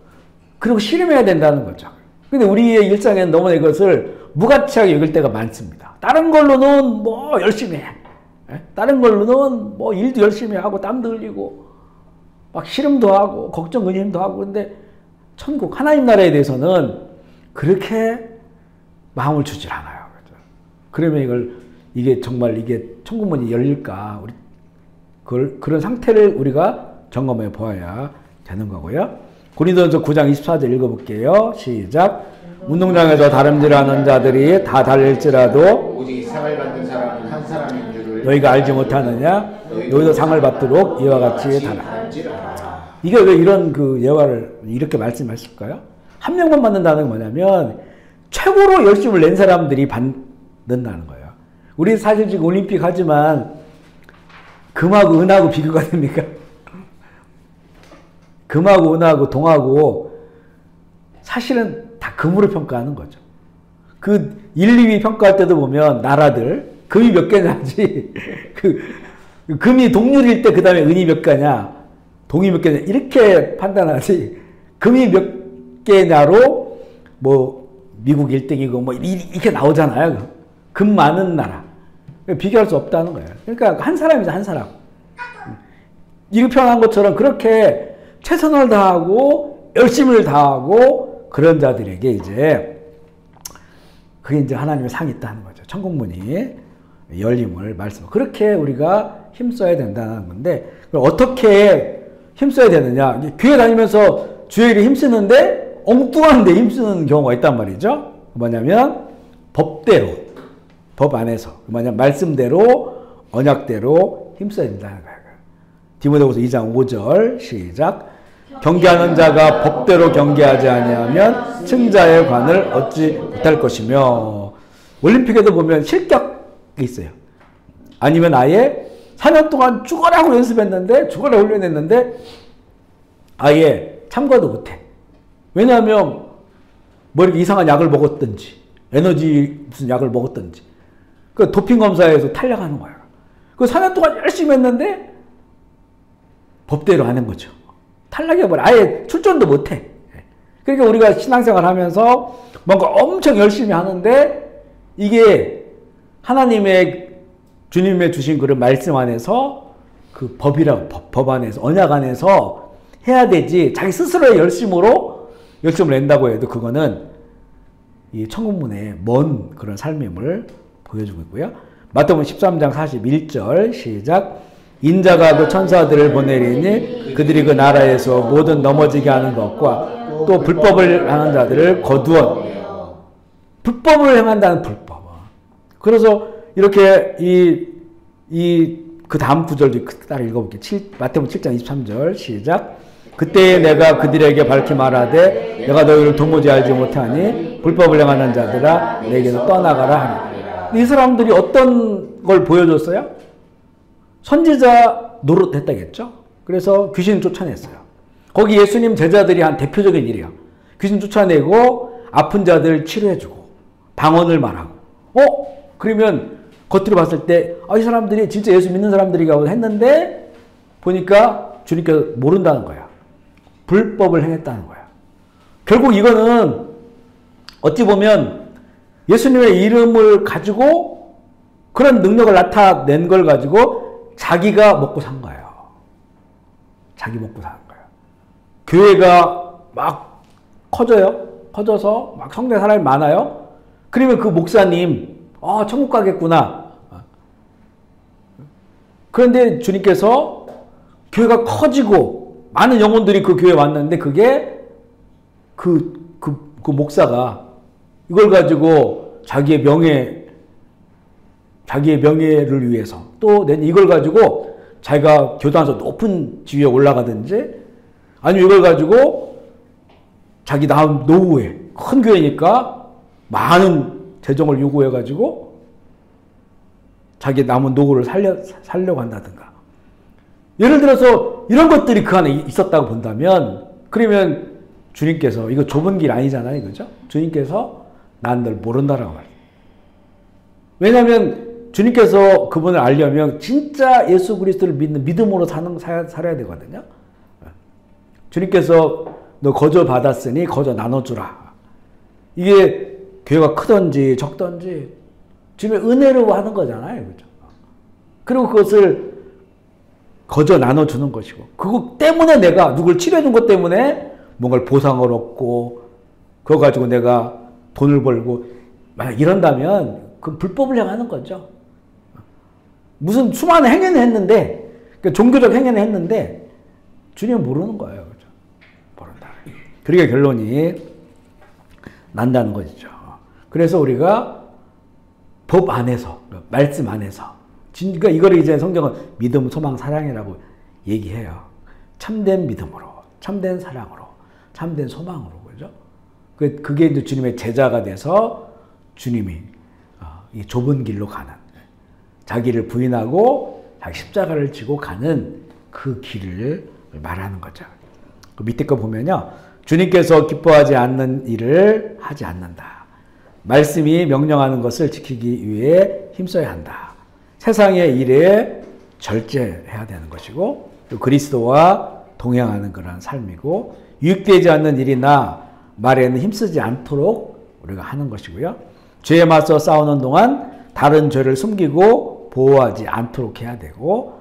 그리고 씨름해야 된다는 거죠. 근데 우리의 일상에는 너무나 이것을 무가치하게 여길 때가 많습니다. 다른 걸로는 뭐 열심히 해. 다른 걸로는 뭐 일도 열심히 하고 땀도 흘리고 막 씨름도 하고 걱정 근심도 하고 근데 천국 하나님 나라에 대해서는 그렇게 마음을 주질 않아요. 그러면 이게 정말 이게 천국문이 열릴까 우리 그런 상태를 우리가 점검해 보아야 되는 거고요. 고린도전서 9장 24절 읽어볼게요. 시작. 운동장에서 다름질하는 자들이 다 달릴지라도 오직 상을 받는 사람은 한 사람인 줄을 너희가 알지 못하느냐? 너희도 상을 받도록 이와 같이 달아. 이게 왜 이런 그 예화를 이렇게 말씀하실까요? 한 명만 받는다는 건 뭐냐면 최고로 열심을 낸 사람들이 받는다는 거예요. 우리 사실 지금 올림픽 하지만 금하고 은하고 비교가 됩니까? 금하고 은하고 동하고 사실은 다 금으로 평가하는 거죠. 그 1, 2위 평가할 때도 보면 나라들 금이 몇 개냐지 금이 동률일 때 그 다음에 은이 몇 개냐 동이 몇 개냐 이렇게 판단하지 금이 몇 개냐로 뭐 미국 1등이고 뭐 이렇게 나오잖아요. 금 많은 나라. 비교할 수 없다는 거예요. 그러니까 한 사람이죠, 한 사람. 이렇게 표현한 것처럼 그렇게 최선을 다하고 열심을 다하고 그런 자들에게 이제 그게 이제 하나님의 상이 있다는 거죠. 천국문이 열림을 말씀하고 그렇게 우리가 힘써야 된다는 건데 어떻게 힘써야 되느냐. 교회 다니면서 주의 일에 힘쓰는데 엉뚱한 데 힘쓰는 경우가 있단 말이죠. 뭐냐면 법대로, 법 안에서, 뭐냐면 말씀대로, 언약대로 힘써야 된다는 거예요. 디모데후서 2장 5절 시작. 경계하는 자가 법대로 경계하지 아니하면 승자의 관을 얻지 못할 것이며. 올림픽에도 보면 실격이 있어요. 아니면 아예 4년 동안 죽어라고 연습했는데 죽어라 훈련했는데 아예 참가도 못해. 왜냐하면 뭐 이렇게 이상한 약을 먹었든지 에너지 무슨 약을 먹었든지 그 도핑 검사에서 탈락하는 거야. 그 4년 동안 열심히 했는데 법대로 안 한 거죠. 탈락해버려. 아예 출전도 못해. 그러니까 우리가 신앙생활 하면서 뭔가 엄청 열심히 하는데 이게 하나님의 주님의 주신 그런 말씀 안에서 그 법이라고 법 안에서 언약 안에서 해야 되지 자기 스스로의 열심을 낸다고 해도 그거는 이 천국문의 먼 그런 삶임을 보여주고 있고요. 마태복음 13장 41절 시작. 인자가 그 천사들을 보내리니 그들이 그 나라에서 모든 넘어지게 하는 것과 또 불법을 행하는 자들을 거두어. 불법을 행한다는 불법. 그래서 이렇게 그 다음 구절도 따라 읽어볼게요. 마태복음 7장 23절 시작. 그때 내가 그들에게 밝히 말하되 내가 너희를 도무지 알지 못하니 불법을 행하는 자들아 내게서 떠나가라 하니. 이 사람들이 어떤 걸 보여줬어요? 선지자 노릇했다겠죠. 그래서 귀신 쫓아냈어요. 거기 예수님 제자들이 한 대표적인 일이에요. 귀신 쫓아내고 아픈 자들 치료해주고 방언을 말하고. 그러면 겉으로 봤을 때 이 사람들이 진짜 예수 믿는 사람들이라고 했는데 보니까 주님께서 모른다는 거야. 불법을 행했다는 거야. 결국 이거는 어찌 보면 예수님의 이름을 가지고 그런 능력을 나타낸 걸 가지고 자기가 먹고 산 거예요. 자기 먹고 사는 거예요. 교회가 막 커져요. 커져서 막 성대 사람이 많아요. 그러면 그 목사님 천국 가겠구나. 그런데 주님께서 교회가 커지고 많은 영혼들이 그 교회에 왔는데 그게 그 목사가 이걸 가지고 자기의 명예를 위해서 또 이걸 가지고 자기가 교단에서 높은 지위에 올라가든지 아니면 이걸 가지고 자기 다음 노후에 큰 교회니까 많은 재정을 요구해 가지고 자기 남은 노후를 살려고 한다든가. 예를 들어서 이런 것들이 그 안에 있었다고 본다면 그러면 주님께서 이거 좁은 길 아니잖아요. 그죠? 주님께서 난 널 모른다라고 말해요. 왜냐하면 주님께서 그분을 알려면 진짜 예수 그리스도를 믿는 믿음으로 살아야 되거든요. 주님께서 너 거저 받았으니 거저 나눠주라. 이게 교회가 크든지 적든지 주님의 은혜로 하는 거잖아요. 그죠? 그리고 그것을 거저 나눠주는 것이고 그거 때문에 내가 누굴 치료해준 것 때문에 뭔가를 보상을 얻고 그거 가지고 내가 돈을 벌고 만약 이런다면 그 불법을 행하는 거죠. 무슨 수많은 행위는 했는데 그러니까 종교적 행위는 했는데 주님은 모르는 거예요. 그죠? 모른다. 그러니까 결론이 난다는 것이죠. 그래서 우리가 법 안에서 말씀 안에서 그러니까 이거를 이제 성경은 믿음, 소망, 사랑이라고 얘기해요. 참된 믿음으로, 참된 사랑으로, 참된 소망으로, 그죠? 그게 이제 주님의 제자가 돼서 주님이 이 좁은 길로 가는 자기를 부인하고 자기 십자가를 지고 가는 그 길을 말하는 거죠. 그 밑에 거 보면요, 주님께서 기뻐하지 않는 일을 하지 않는다. 말씀이 명령하는 것을 지키기 위해 힘써야 한다. 세상의 일에 절제해야 되는 것이고 그리스도와 동행하는 그런 삶이고, 유익되지 않는 일이나 말에는 힘쓰지 않도록 우리가 하는 것이고요. 죄에 맞서 싸우는 동안 다른 죄를 숨기고 보호하지 않도록 해야 되고,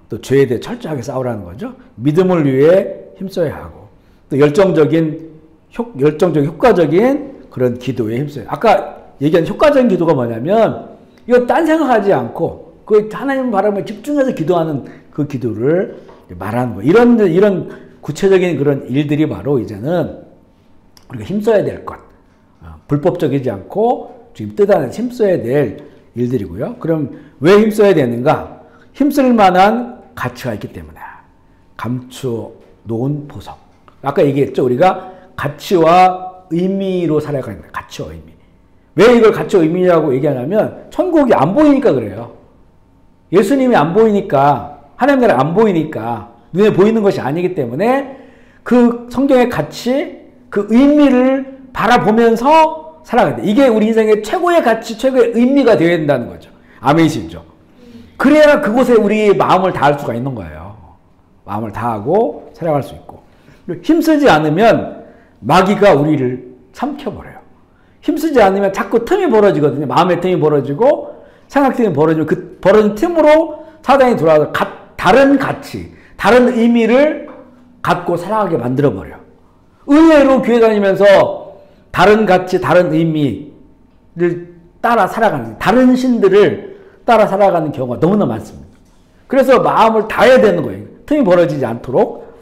또 죄에 대해 철저하게 싸우라는 거죠. 믿음을 위해 힘써야 하고, 또 열정적인 효과적인 그런 기도에 힘써야. 아까 얘기한 효과적인 기도가 뭐냐면, 이거 딴 생각하지 않고 그 하나님 바람에 집중해서 기도하는 그 기도를 말하는 거예요. 이런 구체적인 그런 일들이 바로 이제는 우리가 힘써야 될 것, 불법적이지 않고 지금 뜻안에 힘써야 될 일들이고요. 그럼 왜 힘써야 되는가? 힘쓸 만한 가치가 있기 때문에. 감추어 놓은 보석. 아까 얘기했죠. 우리가 가치와 의미로 살아가는 거예요. 가치와 의미. 왜 이걸 가치와 의미라고 얘기하냐면 천국이 안 보이니까 그래요. 예수님이 안 보이니까, 하나님 나라 안 보이니까, 눈에 보이는 것이 아니기 때문에 그 성경의 가치, 그 의미를 바라보면서 살아가야 돼. 이게 우리 인생의 최고의 가치, 최고의 의미가 되어야 된다는 거죠. 아멘이시죠? 그래야 그곳에 우리 마음을 다할 수가 있는 거예요. 마음을 다하고 살아갈 수 있고. 힘쓰지 않으면 마귀가 우리를 삼켜버려요. 힘쓰지 않으면 자꾸 틈이 벌어지거든요. 마음의 틈이 벌어지고 생각 틈이 벌어지고, 그 벌어진 틈으로 사단이 돌아와서 다른 가치, 다른 의미를 갖고 살아가게 만들어버려. 의외로 교회 다니면서 다른 가치, 다른 의미를 따라 살아가는, 다른 신들을 따라 살아가는 경우가 너무나 많습니다. 그래서 마음을 다해야 되는 거예요. 틈이 벌어지지 않도록.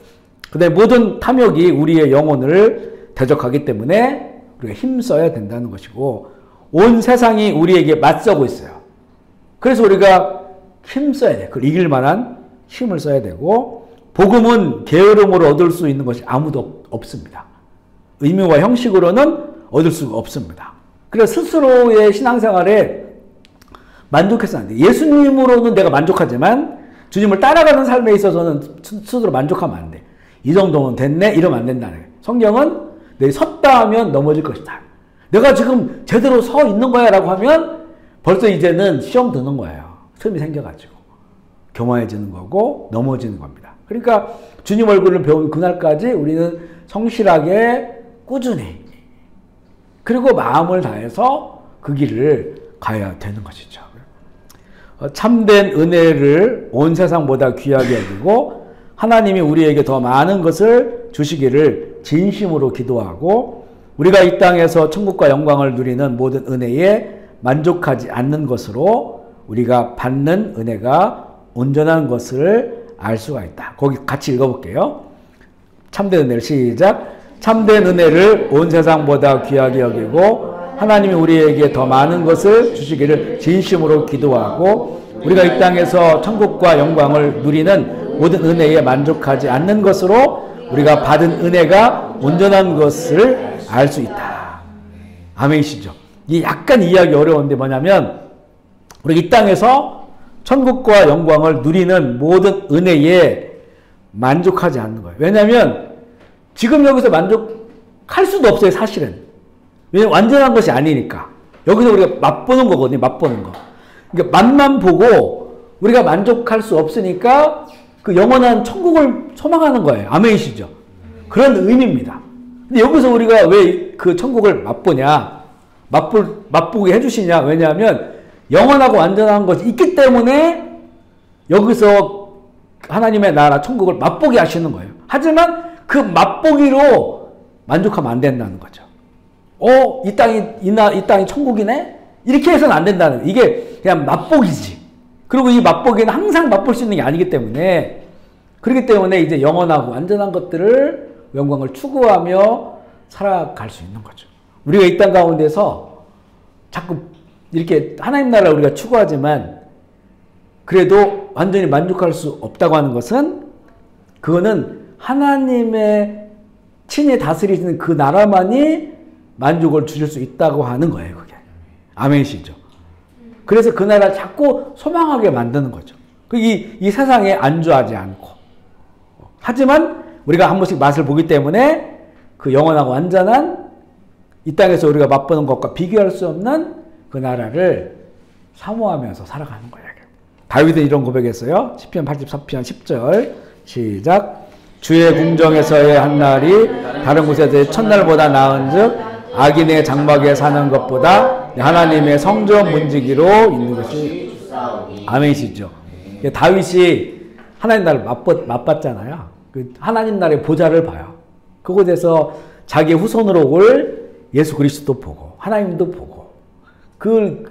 근데 모든 탐욕이 우리의 영혼을 대적하기 때문에 우리가 힘써야 된다는 것이고, 온 세상이 우리에게 맞서고 있어요. 그래서 우리가 힘써야 돼요. 그걸 이길 만한 힘을 써야 되고, 복음은 게으름으로 얻을 수 있는 것이 아무도 없습니다. 의미와 형식으로는 얻을 수가 없습니다. 그래서 스스로의 신앙생활에 만족해서 안 돼요. 예수님으로는 내가 만족하지만 주님을 따라가는 삶에 있어서는 스스로 만족하면 안 돼. 이 정도면 됐네? 이러면 안 된다는 거예요. 성경은 내가 섰다 하면 넘어질 것이다. 내가 지금 제대로 서 있는 거야 라고 하면 벌써 이제는 시험 드는 거예요. 틈이 생겨가지고. 교만해지는 거고 넘어지는 겁니다. 그러니까 주님 얼굴을 배운 그날까지 우리는 성실하게 꾸준히, 그리고 마음을 다해서 그 길을 가야 되는 것이죠. 참된 은혜를 온 세상보다 귀하게 여기고 하나님이 우리에게 더 많은 것을 주시기를 진심으로 기도하고, 우리가 이 땅에서 천국과 영광을 누리는 모든 은혜에 만족하지 않는 것으로 우리가 받는 은혜가 온전한 것을 알 수가 있다. 거기 같이 읽어볼게요. 참된 은혜를 시작. 참된 은혜를 온 세상보다 귀하게 여기고 하나님이 우리에게 더 많은 것을 주시기를 진심으로 기도하고, 우리가 이 땅에서 천국과 영광을 누리는 모든 은혜에 만족하지 않는 것으로 우리가 받은 은혜가 온전한 것을 알 수 있다. 아멘이시죠? 이게 약간 이해하기 어려운데 뭐냐면, 우리 이 땅에서 천국과 영광을 누리는 모든 은혜에 만족하지 않는 거예요. 왜냐하면 지금 여기서 만족할 수도 없어요, 사실은. 왜냐하면 완전한 것이 아니니까. 여기서 우리가 맛보는 거거든요, 맛보는 거. 그러니까 맛만 보고 우리가 만족할 수 없으니까 그 영원한 천국을 소망하는 거예요. 아멘이시죠? 그런 의미입니다. 근데 여기서 우리가 왜 그 천국을 맛보냐, 맛보게 해주시냐. 왜냐하면 영원하고 완전한 것이 있기 때문에 여기서 하나님의 나라 천국을 맛보게 하시는 거예요. 하지만 그 맛보기로 만족하면 안 된다는 거죠. 이 땅이 천국이네? 이렇게 해서는 안 된다는, 이게 그냥 맛보기지. 그리고 이 맛보기는 항상 맛볼 수 있는 게 아니기 때문에, 그렇기 때문에 이제 영원하고 완전한 것들을, 영광을 추구하며 살아갈 수 있는 거죠. 우리가 이 땅 가운데서 자꾸 이렇게 하나님 나라를 우리가 추구하지만 그래도 완전히 만족할 수 없다고 하는 것은, 그거는 하나님의 친히 다스리시는 그 나라만이 만족을 주실 수 있다고 하는 거예요, 그게. 아멘이시죠? 그래서 그 나라를 자꾸 소망하게 만드는 거죠. 이 세상에 안주하지 않고. 하지만 우리가 한 번씩 맛을 보기 때문에 그 영원하고 완전한 이 땅에서 우리가 맛보는 것과 비교할 수 없는 그 나라를 사모하면서 살아가는 거예요. 다윗은 이런 고백했어요. 시편 84편 10절 시작. 주의 궁정에서의 한 날이 다른 곳에서의 첫날보다 나은즉 악인의 장막에 사는 것보다 하나님의 성전 문지기로 있는 것이 아멘이시죠. 다윗이 하나님 나라를 맛봤잖아요. 그 하나님 나라의 보좌를 봐요. 그곳에서 자기 후손으로 올 예수 그리스도 보고 하나님도 보고 그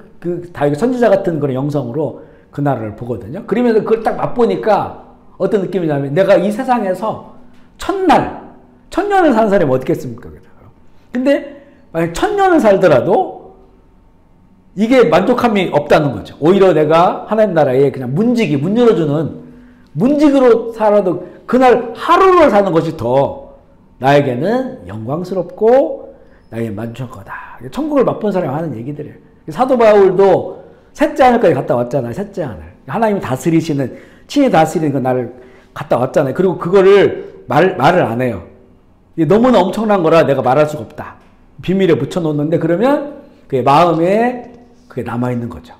다윗 선지자 같은 그런 영성으로 그 나라를 보거든요. 그러면서 그걸 딱 맛보니까 어떤 느낌이냐면 내가 이 세상에서 천년을 사는 사람이 어떻겠습니까? 근데 만약 1000년을 살더라도 이게 만족함이 없다는 거죠. 오히려 내가 하나님 나라에 그냥 문 열어주는 문직으로 살아도 그날 하루를 사는 것이 더 나에게는 영광스럽고 나에게 만족할 거다. 천국을 맛본 사람이 하는 얘기들이에요. 사도 바울도 셋째 하늘까지 갔다 왔잖아요. 셋째 하늘. 하나님이 다스리시는, 친히 다스리는 그 나를 갔다 왔잖아요. 그리고 그거를 말을 안 해요. 너무나 엄청난 거라 내가 말할 수가 없다. 비밀에 붙여놓는데 그러면 그의 마음에 그게 남아있는 거죠.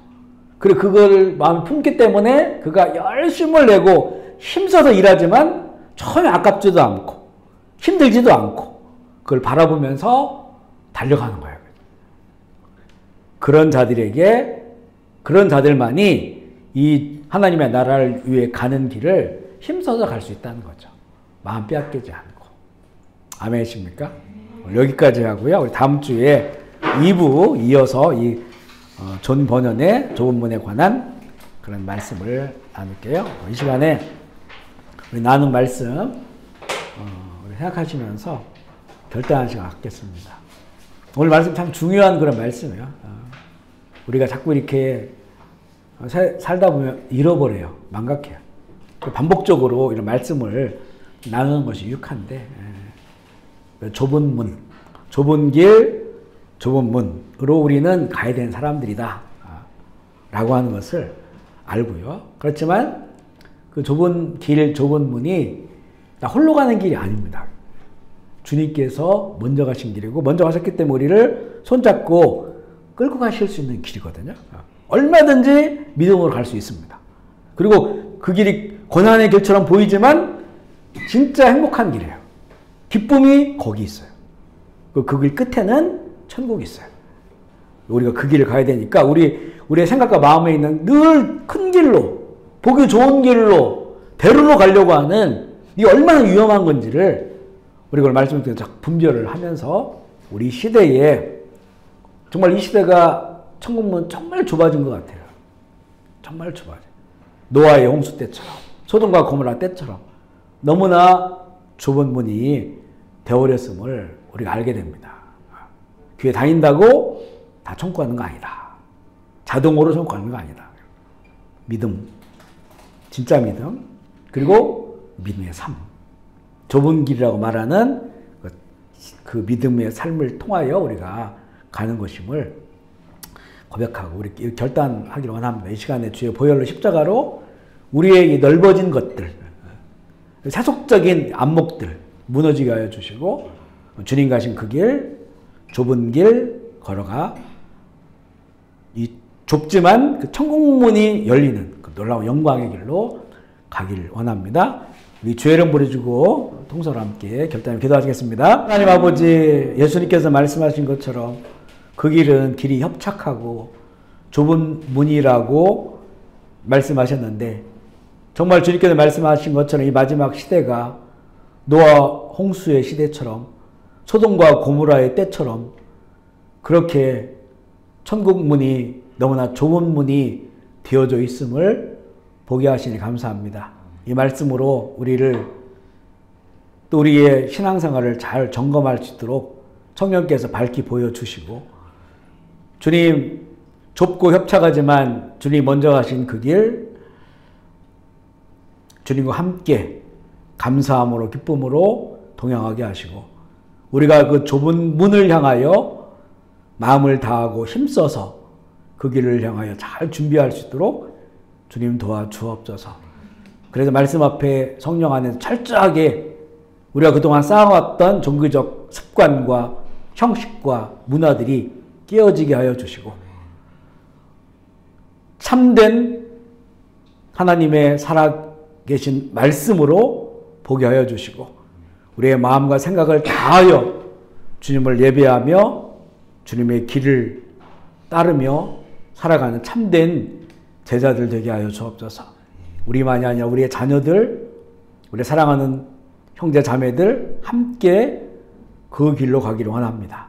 그리고 그걸 마음에 품기 때문에 그가 열심을 내고 힘써서 일하지만 전혀 아깝지도 않고 힘들지도 않고 그걸 바라보면서 달려가는 거예요. 그런 자들만이 이 하나님의 나라를 위해 가는 길을 힘써서 갈 수 있다는 거죠. 마음 빼앗기지 않고. 아멘이십니까? 여기까지 하고요. 우리 다음 주에 2부 이어서 이 존 버년의 좁은 문에 관한 그런 말씀을 나눌게요. 이 시간에 우리 나눈 말씀 우리 생각하시면서 결단하는 시간 갖겠습니다. 오늘 말씀 참 중요한 그런 말씀이에요. 우리가 자꾸 이렇게 살다 보면 잃어버려요. 망각해요. 반복적으로 이런 말씀을 나누는 것이 유익한데 좁은 문, 좁은 길, 좁은 문으로 우리는 가야 되는 사람들이다 라고 하는 것을 알고요. 그렇지만 그 좁은 길, 좁은 문이 나 홀로 가는 길이 아닙니다. 주님께서 먼저 가신 길이고 먼저 가셨기 때문에 우리를 손잡고 끌고 가실 수 있는 길이거든요. 얼마든지 믿음으로 갈 수 있습니다. 그리고 그 길이 고난의 길처럼 보이지만 진짜 행복한 길이에요. 기쁨이 거기 있어요. 그 길 끝에는 천국이 있어요. 우리가 그 길을 가야 되니까 우리의 생각과 마음에 있는 늘 큰 길로, 보기 좋은 길로, 대로로 가려고 하는 이게 얼마나 위험한 건지를 우리가 오늘 말씀을 통해서 분별을 하면서 우리 시대에 정말 이 시대가 천국문 정말 좁아진 것 같아요. 정말 좁아져. 노아의 홍수 때처럼, 소돔과 고모라 때처럼 너무나 좁은 문이 되어버렸음을 우리가 알게 됩니다. 교회 다닌다고 다 천국 가는 거 아니다. 자동으로 천국 가는 거 아니다. 믿음, 진짜 믿음, 그리고 믿음의 삶. 좁은 길이라고 말하는 그 믿음의 삶을 통하여 우리가 가는 것임을 고백하고 우리 결단하기를 원합니다. 이 시간에 주의 보혈로 십자가로 우리의 이 넓어진 것들, 세속적인 안목들 무너지게 하여 주시고 주님 가신 그 길, 좁은 길 걸어가 이 좁지만 그 천국문이 열리는 그 놀라운 영광의 길로 가길 원합니다. 우리 주의 이름 부르시고 통서로 함께 결단을 기도하시겠습니다. 하나님 아버지, 예수님께서 말씀하신 것처럼 그 길이 협착하고 좁은 문이라고 말씀하셨는데 정말 주님께서 말씀하신 것처럼 이 마지막 시대가 노아 홍수의 시대처럼 소돔과 고모라의 때처럼 그렇게 천국 문이 너무나 좁은 문이 되어져 있음을 보게 하시니 감사합니다. 이 말씀으로 우리를 또 우리의 신앙생활을 잘 점검할 수 있도록 성령께서 밝히 보여주시고 주님 좁고 협착하지만 주님 먼저 가신 그 길 주님과 함께 감사함으로 기쁨으로 동행하게 하시고 우리가 그 좁은 문을 향하여 마음을 다하고 힘써서 그 길을 향하여 잘 준비할 수 있도록 주님 도와주옵소서. 그래서 말씀 앞에 성령 안에서 철저하게 우리가 그동안 쌓아왔던 종교적 습관과 형식과 문화들이 깨어지게 하여 주시고 참된 하나님의 살아계신 말씀으로 보게 하여 주시고 우리의 마음과 생각을 다하여 주님을 예배하며 주님의 길을 따르며 살아가는 참된 제자들 되게 하여 주옵소서. 우리만이 아니라 우리의 자녀들, 우리 사랑하는 형제 자매들 함께 그 길로 가기를 원합니다.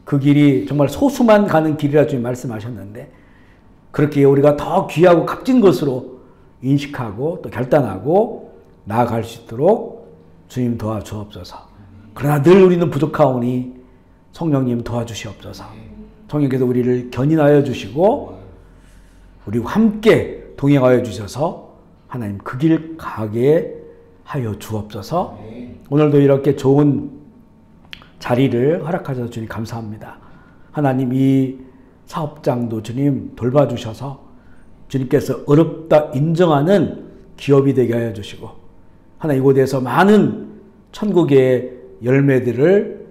그 길이 정말 소수만 가는 길이라 주님 말씀하셨는데 그렇게 우리가 더 귀하고 값진 것으로 인식하고 또 결단하고 나아갈 수 있도록 주님 도와주옵소서. 그러나 늘 우리는 부족하오니 성령님 도와주시옵소서. 성령께서 우리를 견인하여 주시고 우리와 함께 동행하여 주셔서 하나님 그 길 가게 하여 주옵소서. 오늘도 이렇게 좋은 자리를 허락하셔서 주님 감사합니다. 하나님 이 사업장도 주님 돌봐주셔서 주님께서 어렵다 인정하는 기업이 되게 하여 주시고 하나님 이곳에서 많은 천국의 열매들을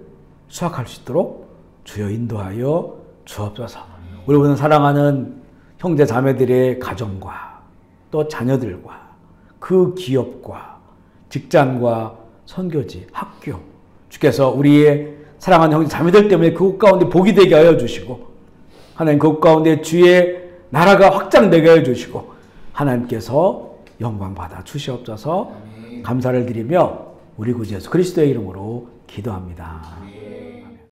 수확할 수 있도록 주여 인도하여 주옵소서. 우리 모든 사랑하는 형제 자매들의 가정과 또 자녀들과 그 기업과 직장과 선교지, 학교 주께서 우리의 사랑하는 형제 자매들 때문에 그곳 가운데 복이 되게 하여 주시고 하나님 그곳 가운데 주의 나라가 확장되게 하여 주시고 하나님께서 영광 받아 주시옵소서. 감사를 드리며 우리 구주 예수 그리스도의 이름으로 기도합니다.